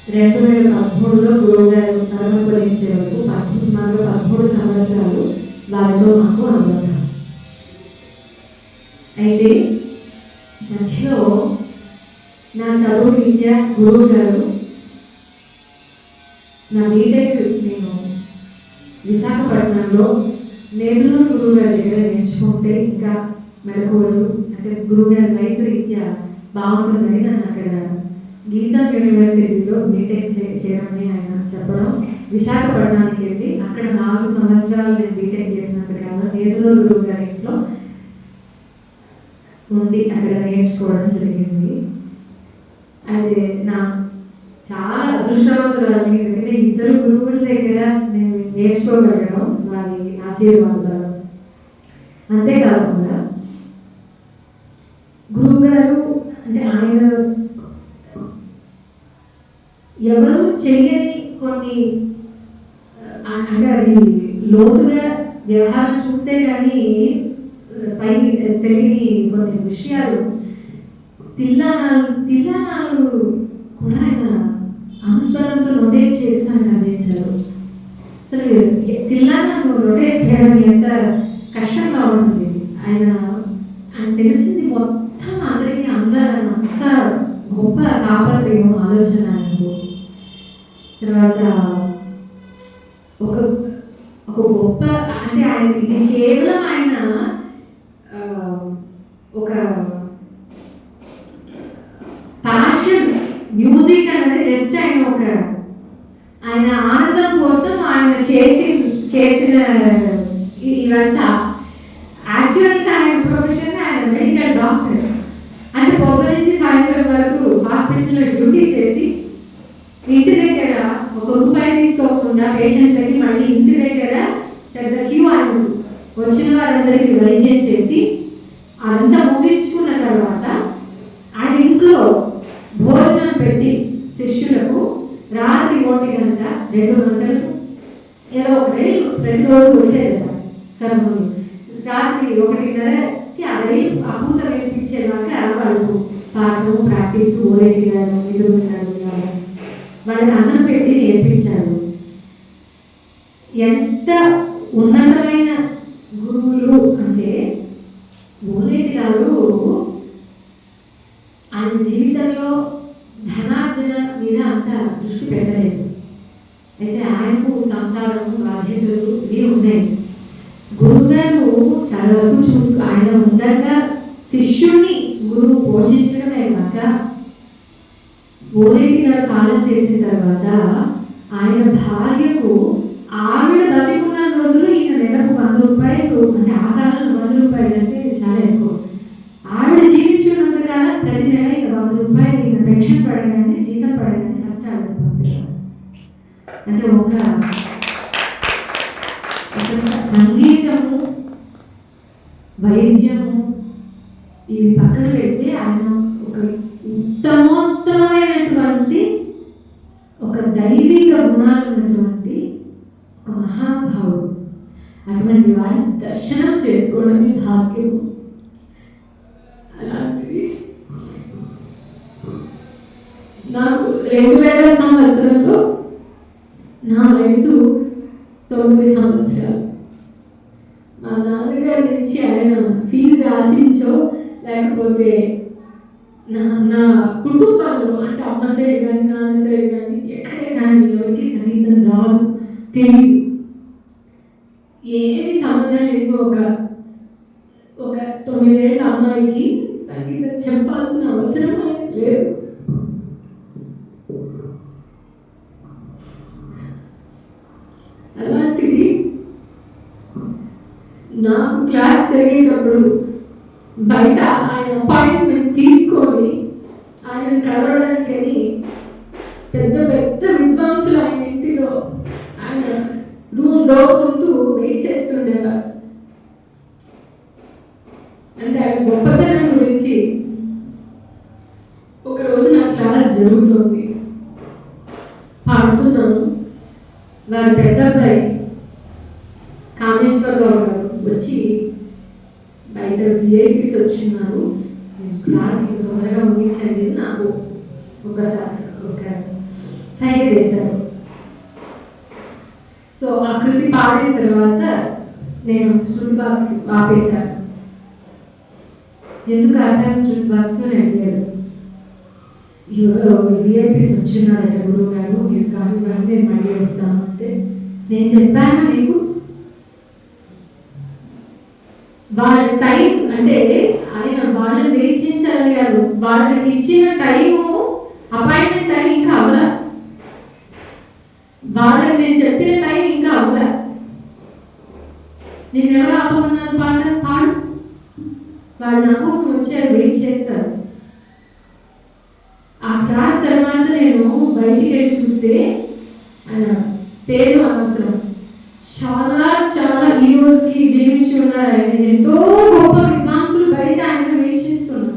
2013లో గురువు గారు పరమపడించే వరకు 13 సంవత్సరాలు వారితో మాకు అనుబంధం. అయితే మధ్యలో నా చదువు రీత్యా గురువు గారు నా బీటెక్ నేను విశాఖపట్నంలో నెల్లూరు గురువు గారి దగ్గర నేర్చుకుంటే ఇంకా మెలకువలు అంటే గురువు గారి వయసు రీత్యా బాగుంటుందని నన్ను అక్కడ గీతం యూనివర్సిటీలో బీటెక్ చేయమని ఆయన చెప్పడం, విశాఖపట్నానికి వెళ్ళి అక్కడ 4 సంవత్సరాలు నేను బీటెక్ చేసినందుకల్లా నెల్లూరు గురువు గారి ఇంట్లో ఉండి అక్కడ నేర్చుకోవడం జరిగింది. అయితే నా చాలా అదృష్టవంతురాలి, ఎందుకంటే 2 గురువుల దగ్గర నేను నేర్చుకోగలగడం వారి ఆశీర్వాదాలు. అంతేకాకుండా గురువు గారు అంటే ఆయన ఎవరు చేయని కొన్ని అంటే అది లోతుగా వ్యవహారం చూస్తే కానీ పై తెలియని కొన్ని విషయాలు తిల్లానాలు కూడా ఆయన అనుస్వరంతో రొటేట్ చేసినాక అందించారు. అసలు తిల్లానాలు రొటేట్ చేయడం ఎంత కష్టంగా ఉంటుంది. ఆయన తెలిసింది మొత్తం అందరికీ అందాలని అంత గొప్ప తాపత్రయం ఆలోచన ఆయనకు. తర్వాత ఒక గొప్ప అంటే ఆయన ఇది కేవలం ఆయన ఒక ప్యాషన్ మ్యూజిక్ అనేది జస్ట్ ఆయన ఆనందం కోసం ఆయన చేసిన ఇవంతా. యాక్చువల్గా ఆయన ప్రొఫెషన్ ఆయన మెడికల్ డాక్టర్. అంటే పొద్దు నుంచి సాయంత్రం వరకు హాస్పిటల్లో డ్యూటీ చేసి ఇంటి దగ్గర ₹1 తీసుకోకుండా పేషెంట్లకి మళ్ళీ ఇంటి దగ్గర పెద్ద క్యూ అని వచ్చిన వారందరికీ వైద్యం చేసి అదంతా ముగించుకున్న తర్వాత ఆయన ఇంట్లో భోజనం పెట్టి శిష్యులకు రాత్రి 1 గంట 2 గంటలకు ఏదో ఒకటి ప్రతిరోజు వచ్చేది కదా కర్మలు. రాత్రి 1:30కి ఆ రైలు అపూత వేయించేలాగా వాళ్ళు పాఠం ప్రాక్టీస్ ఓరేటి గారు ఎదురుగారు వాళ్ళకి అన్నం పెట్టి నేర్పించారు. ఎంత ఉన్నతమైన గురువులు అంటే ఓరేటి గారు ఆయన జీవితంలో ధనార్జన మీద అంత దృష్టి పెట్టలేదు. అయితే ఆయనకు సంసారము బాధ్యతలు ఇవి ఉన్నాయి. గురువుగారు చాలా వరకు ఆయన ఉండగా శిష్యుని గురువు పోషించడమే కాక ఓరేటి గారు కాలం చేసిన తర్వాత ఆయన భార్యకు ఆవిడ బతికున్న రోజులు ఈయన నెలకు ₹100 అంటే ఆ కాలంలో ₹100 అంటే చాలా ఎక్కువ. ఆవిడ జీవించున్నంత కాలం ప్రతి నెల ఇక ₹100 ఈయన పెన్షన్ పడగానే జీతం పడగానే ఫస్ట్ ఆవిడ పంపిస్తారు. అంటే ఒక సంగీతము వైద్యము ఇవి పక్కన పెడితే ఆయన ఒక ఉత్తమోత్తమైనటువంటి ఒక దైవిక గుణాలు ఉన్నటువంటి ఒక మహాభావుడు. అటువంటి వాడి దర్శనం చేసుకోవడమే భాగ్యం. అలాంటిది నాకు 2000 సంవత్సరంలో నా వయసు 9 సంవత్సరాలు. మా నాన్నగారి నుంచి ఆయన ఫీజు ఆశించో లేకపోతే నా కుటుంబంలో అంటే అమ్మ సైడ్ కానీ నాన్న సైడ్ కానీ ఎక్కడే కానీ ఎవరికి సంగీతం రాదు, తెలియదు, ఏమి సంబంధం లేదు. ఒక 9 ఏళ్ళ అమ్మాయికి సంగీతం చెప్పాల్సిన అవసరం లేదు. అలాంటిది నాకు క్లాస్ జరిగేటప్పుడు బయట ఆయన అపాయింట్మెంట్ తీసుకొని ఆయన కలవడానికని పెద్ద పెద్ద విద్వాంసులు ఆయన ఇంటిలో ఆయన రూమ్ డోర్ ముందు వెయిట్ చేస్తుండేవారు. అంటే ఆయన గొప్పతనం గురించి ఒకరోజు నా క్లాస్ జరుగుతుంది, పాడుతున్నాను. వారి పెద్ద అబ్బాయి కామేశ్వరరావు గారు వచ్చి బయట విఐపీస్ వచ్చిన్నారు, క్లాస్ త్వరగా ముగించండి నాకు ఒకసారి ఒక సైగ చేశారు. సో ఆ కృతి పాడిన తర్వాత నేను శృతి బాక్స్ ఆపేశాను. ఎందుకు ఆపాను శృతి బాక్స్ అని అడిగాడు. విఐపీస్ వచ్చిన్నారట గురువు గారు, మీరు కానీ నేను మళ్ళీ వస్తాను అంటే నేను చెప్పాను నీకు వాళ్ళ టైం అంటే ఆయన వాళ్ళని వేచించాలి కాదు, వాళ్ళకి ఇచ్చిన టైము అపాయింట్మెంట్ టైం ఇంకా అవ్వలే, వాళ్ళకి నేను చెప్పిన టైం ఇంకా అవ్వలే. నేను ఎవరు ఆపమన్నాను పాడు, వాళ్ళు నా కోసం వచ్చారు, వెయిట్ చేస్తారు. ఆ క్లాస్ తర్వాత నేను బయటికి వెళ్ళి చూస్తే ఆయన పేరు అనవసరం, చాలా చాలా ఈ రోజుకి జీవించి ఉన్నారు. ఆయన ఎంతో గొప్ప విద్వాంసులు బయట ఆయన వెయిట్ చేస్తున్నారు.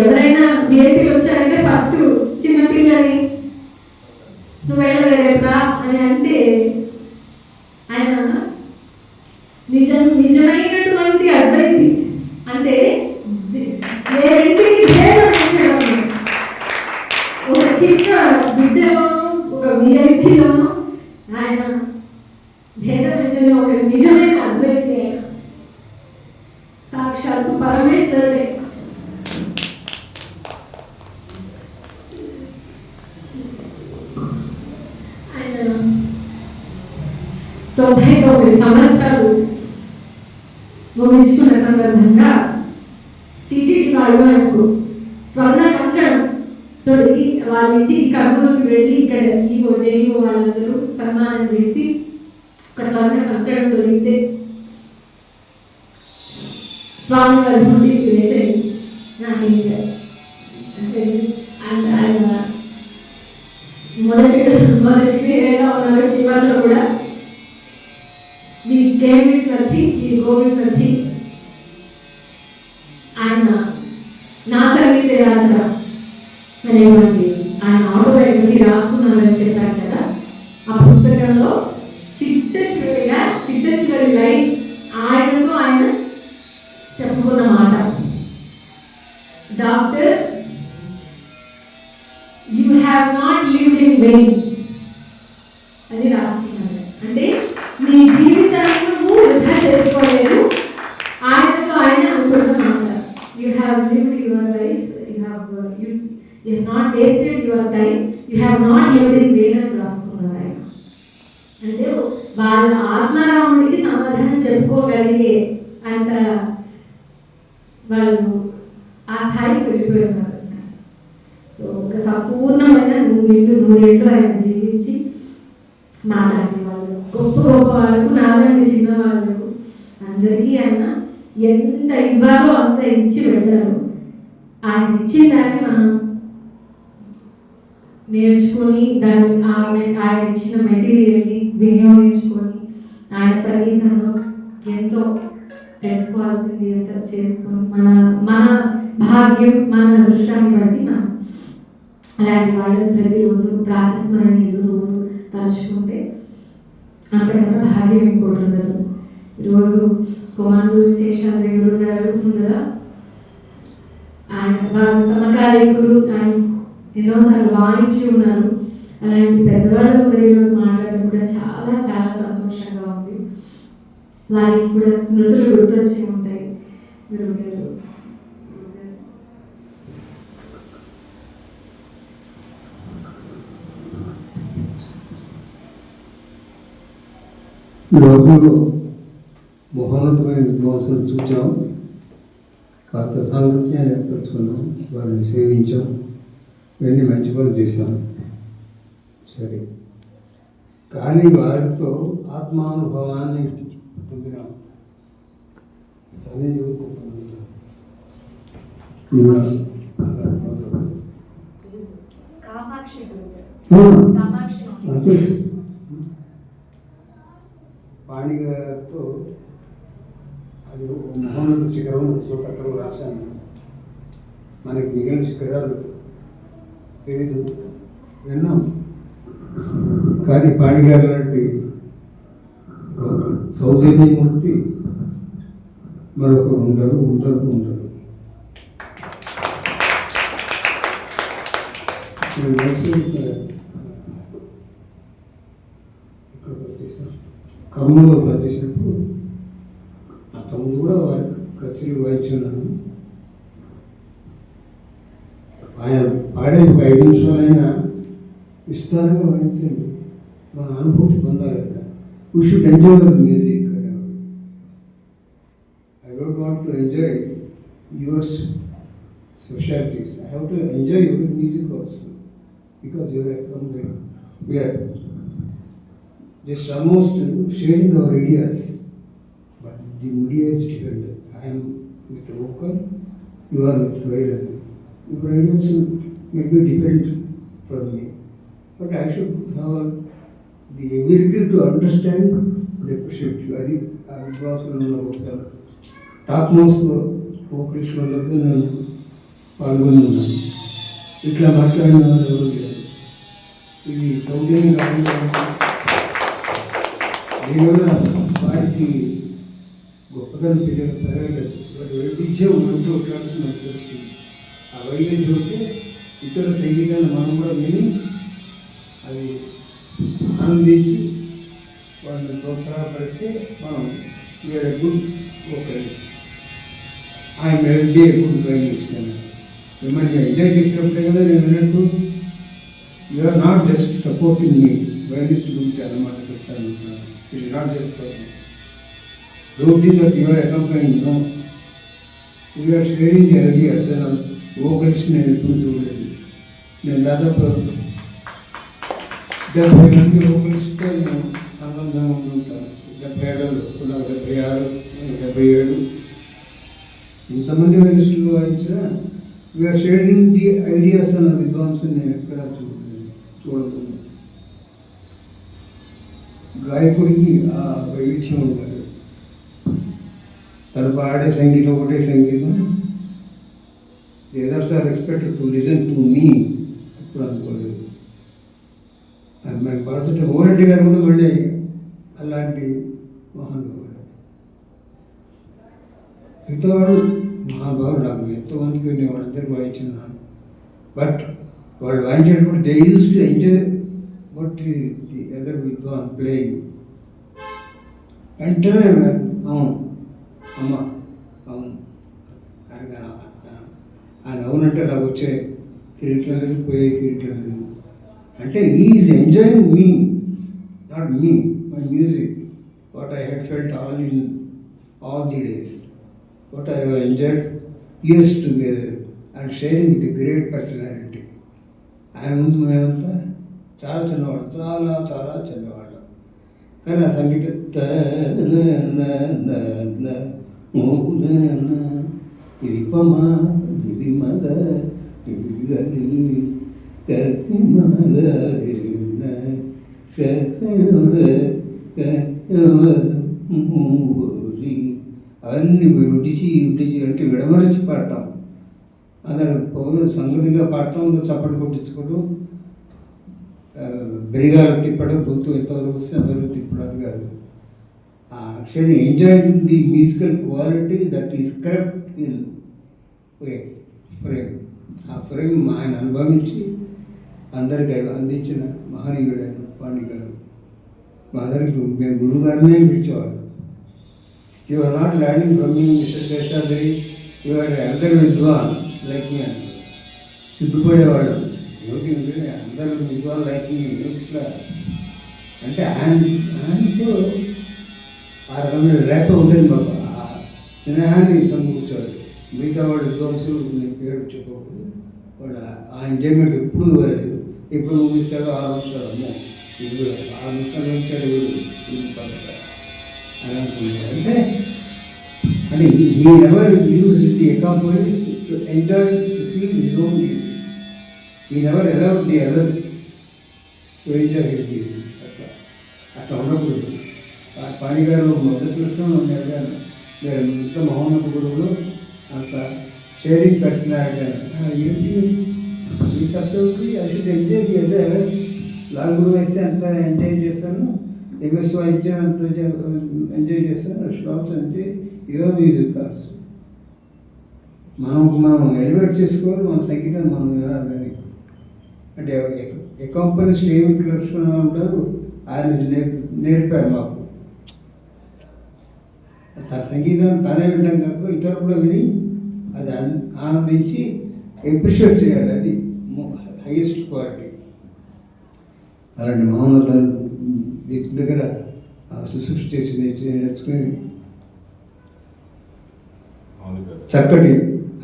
ఎవరైనా విఐపీలు వచ్చారంటే ఫస్ట్ అని అంటే ఆయన నిజమైనటువంటి అద్వైతి. అంటే వేరింటికి భేదం, ఒక చిన్న బిడ్డలోను ఒక విఐపిలోను ఆయన భేదం ఒక నిజమైన అద్వైతి. ఆయన సాక్షాత్తు పరమేశ్వరుడే. ఆయన 99 సంవత్సరాలు ముగించుకున్న సందర్భంగా టీటీడీ వాళ్ళు ఆయనకు స్వర్ణ కంకణం తొడిగి వాళ్ళ ఇంటికి కర్నూలుకి వెళ్ళి ఇక్కడ జేఈఓ వాళ్ళందరూ సన్మానం చేసి ఒక స్వర్ణ కంకణం తొడిగితే స్వామి వారి ముందుకి వేసే నాకేంటారు అంటే ఆయన మొదటి ఎలా ఉన్నారో చివరిలో కూడా ఈ కేవిడ్ నథి, ఈ కోవిడ్ నథి, ఆయన నా సంగీత యాత్ర అనేటువంటి ఆయన ఆటోబయోగ్రఫీ రాసుకున్నారని చెప్పారు కదా. ఆ పుస్తకంలో చిట్ట చివరి లైన్ ఆయనతో ఆయన చెప్పుకున్న మాట, doctor you have not lived in vein అని రాసుకున్నారు. అంటే నీ జీవితాన్ని నువ్వు వృధా చేసుకోలేదు. ఆయనతో ఆయన అనుకున్న మాట, you have lived your life, you have not wasted your time, you have not lived in vein అని రాసుకున్నారు ఆయన. అంటే వాళ్ళ ఆత్మారాముడికి సమాధానం చెప్పుకోగలిగే అంత వాళ్ళు ఆ స్థాయికి వెళ్ళిపోయినారు. సో ఒక సంపూర్ణమైన నూరేళ్ళు ఆయన జీవించి నాలాంటి వాళ్ళు, గొప్ప వాళ్ళకు, నాలాంటి చిన్న వాళ్ళకు అందరికీ ఆయన ఎంత ఇవ్వాలో అంత ఇచ్చి వెళ్ళారు. ఆయన ఇచ్చిన దాన్ని మనం నేర్చుకొని ఆయన ఇచ్చిన మెటీరియల్ని వినియోగించుకొని ఆయన సంగీతంలో ఎంతో తెలుసుకోవాల్సింది ఎంత చేసుకొని మన భాగ్యం, మన అదృష్టాన్ని బట్టి మనం అలాంటి వాళ్ళని ప్రతిరోజు ప్రాతస్మరణీయులు రోజు తలుచుకుంటే అంతకన్నా భాగ్యం ఇంకోటి ఉండదు. ఈరోజు కొమాండూరి శేషాద్రి గురువు గారు ముందర ఆయన వాళ్ళ సమకాలీకులు ఆయన ఎన్నోసార్లు వాయించి ఉన్నారు. అలాంటి పెద్దవాళ్ళు మరి ఈరోజు మాట్లాడడం కూడా చాలా చాలా సంతోషంగా ఉంది. వారికి కూడా స్మృతులు గుర్తొచ్చి ఉంటాయి. గురువు గారు లోకంలో మహోన్నతమైన విద్వాంసులు చూచాం, కాస్త సాంగత్యాన్ని ఏర్పరచుకున్నాం, వారిని సేవించాం, ఇవన్నీ మంచి పనులు చేశాం. సరే, కానీ వారితో ఆత్మానుభవాన్ని పొందినాం అనేది పాణిగారితో అది మహోన్నత శిఖరం అక్కడ రాశాను. మనకి మిగిలిన శిఖరాలు తెలీదు, విన్నాం. కానీ పాణిగారు లాంటి సౌజన్యమూర్తి మరొకరు ఉండరు. ఖమ్మంలో పనిచేసినప్పుడు ఆ తమ్ముడు కూడా వారి ఖర్చులు వాయించున్నాను. ఆయన పాడే ఒక 5 నిమిషాలైనా విస్తారంగా వాయించండి, మన అనుభూతి పొందాలి కదా. We should enjoy your music. I don't want to enjoy your specialities. I have to enjoy your music also, because you are from there. We are just almost sharing our ideas, but the media is different. I am with the vocal, you are with violin. Your ideas may be different for me, but I should have the ability to understand the perception. Adi advanced top most vocalist అందరితో నేను పాల్గొన్నాను. ఇట్లా మాట్లాడిన వాళ్ళు ఎవరు లేరు. ఇది సౌజన్యం కాకుండా దీనివల్ల వారికి గొప్పతనం పెరగలేదు. వాటి వైవిధ్యం అంటూ ఒకటి మనకు వచ్చింది. ఆ వైవిధ్యం ఉంటే ఇతర సంగీతాన్ని మనం కూడా విని అది ఆనందించి వాళ్ళని ప్రోత్సాహపరిస్తే మనం వీఆర్ గుడ్ వోకలిస్ట్. ఆయన బి గుడ్ వయలినిస్ట్. మిమ్మల్ని ఎంజాయ్ చేసినప్పుడే కదా నేను విన్నట్టు. You are not just supporting me. Violist గురించి అన్నమాట చెప్తాను. It is not just don't think that you are accompanying. No, you are sharing the ideas. Vocalist నేను ఎప్పుడు చూడలేదు. నేను దాదాపు 70 మంది వోకలిస్ట్తో నేను ఆనందంగా ఉంటాను. 77, 76, 77 ఇంతమంది వయలిస్టులు వాయించిన వీఆర్ షేరింగ్ ది ఐడియాస్ అన్న విద్వాంసం నేను ఎక్కడా చూడకుండా. గాయకుడికి ఆ వైవిధ్యం ఉండదు. తను పాడే సంగీతం ఒకటే సంగీతం. Others are expected to listen to me ఎప్పుడు అనుకోలేదు. అది మనకి పాడుతుంటే ఓరెడ్డి గారు కూడా మళ్ళీ అలాంటి మహానుభావుడు. మిగతావాడు మహానుభావుడు. నాకు ఎంతోమందికి నేను వాళ్ళందరికీ వాయించున్నాను. బట్ వాళ్ళు వాయించేటప్పుడు they use to enjoy what the other vidwan playing. వెంటనే అవును అమ్మ అవును ఆయన అవునంటే నాకు వచ్చే కిరీటం లేదు, పోయే కిరీటం లేదు. అంటే is enjoying me, not me, my music. What I had felt all the days, what I have enjoyed years together and sharing with the great personality. ఆయన ముందు మేమంతా చాలా చిన్నవాడు, చాలా చాలా చిన్నవాడు. కానీ ఆ సంగీతం తిరిపమా తిరిమగ తిరిగరి అవన్నీ విడిచి అంటే విడమరచి పాడటం. అతను సంగతిగా పాడటం, చప్పటి కొట్టించుకోవడం, బెరిగాలు తిప్పడం, గొంతు ఎంతవరకు వస్తే అంతవరకు తిప్పడం కాదు. Actually enjoying the musical quality that is correct in frame. ఆ ఫ్రేమ్ ఆయన అనుభవించి అందరికీ అందించిన మహనీయుడైన పాండి గారు. మా అందరికి మేము గురువు గారినే పిలిచేవాడు. You are not landing from me mister Seshadri, you are అందరు విద్వాన్ లైక్ మీ అని సిగ్గుపడేవాడు. యోగి అందరూ విద్వాన్ లైక్ మీ ఇట్లా అంటే ఆయనతో ఆ రకమైన రేప ఉండేది. మాకు ఆ స్నేహాన్ని సమకూర్చాడు. మిగతా వాడు విద్వాంసులు నేను పేరు చెప్పకూడదు. వాడు ఆ ఎంజాయ్మెంట్ ఎప్పుడు లేదు. ఎప్పుడు ముగిస్తాడో 6 నిమిషాలు, అమ్మో ఇప్పుడు 6 నిమిషాలు ఇచ్చాడు అని అనుకున్నాడు. అంటే he never used the accompanist to enjoy, to feel his own music. He never allowed the others to enjoy his music. అట్లా ఉండకూడదు. పాణి గారు మొదటి చూస్తాం మీరు ఇంత మహోన్నత గురువులు అంత షేరింగ్ పర్సనాలిటీ. ఏంటి ఈ తత్వకి అది ఎంజాయ్ చేయదే. లాల్ గురువు వేస్తే అంత ఎంజాయ్ చేస్తాను, ఎంఎస్ వాయిద్యం అంత ఎంజాయ్ చేస్తాను, శ్లోక్స్ ఎంజాయ్, యువర్ మ్యూజిక్ ఆల్సో. మనం ఎలివేట్ చేసుకోవాలి మన సంగీతాన్ని మనం వినాలని. అంటే అకాంపనిస్ట్ ఏమి లక్షణాలు ఉంటారు ఆయన నేర్పారు మాకు. తన సంగీతాన్ని తానే వినడం కాకుండా ఇతరులు కూడా విని అది ఆనందించి అప్రిషియేట్ చేయాలి. అది హైయెస్ట్ క్వాలిటీ. అలాంటి మహోన్నత వ్యక్తి దగ్గర శుశ్రూష చేసి నేర్చుకుని చక్కటి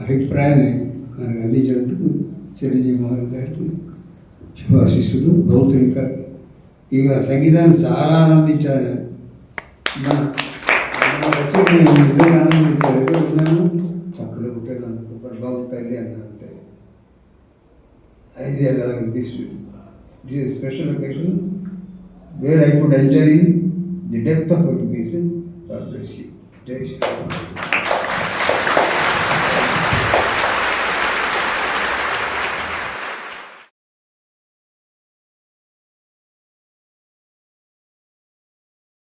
అభిప్రాయాన్ని మనకు అందించినందుకు చిరంజీవి మోహన్ గారికి శుభాశిష్యులు. భౌతిక ఈ సంగీతాన్ని చాలా ఆనందించాను. వచ్చి నేను నిజంగా ఆనందించాను. ఎక్కడ ఉన్నాను చక్కగా పుట్టాను, అందుకు బాబు తల్లి అన్నాను. This is a special occasion where I could enjoy the depth of your music. God bless you. Jai Shri Ram.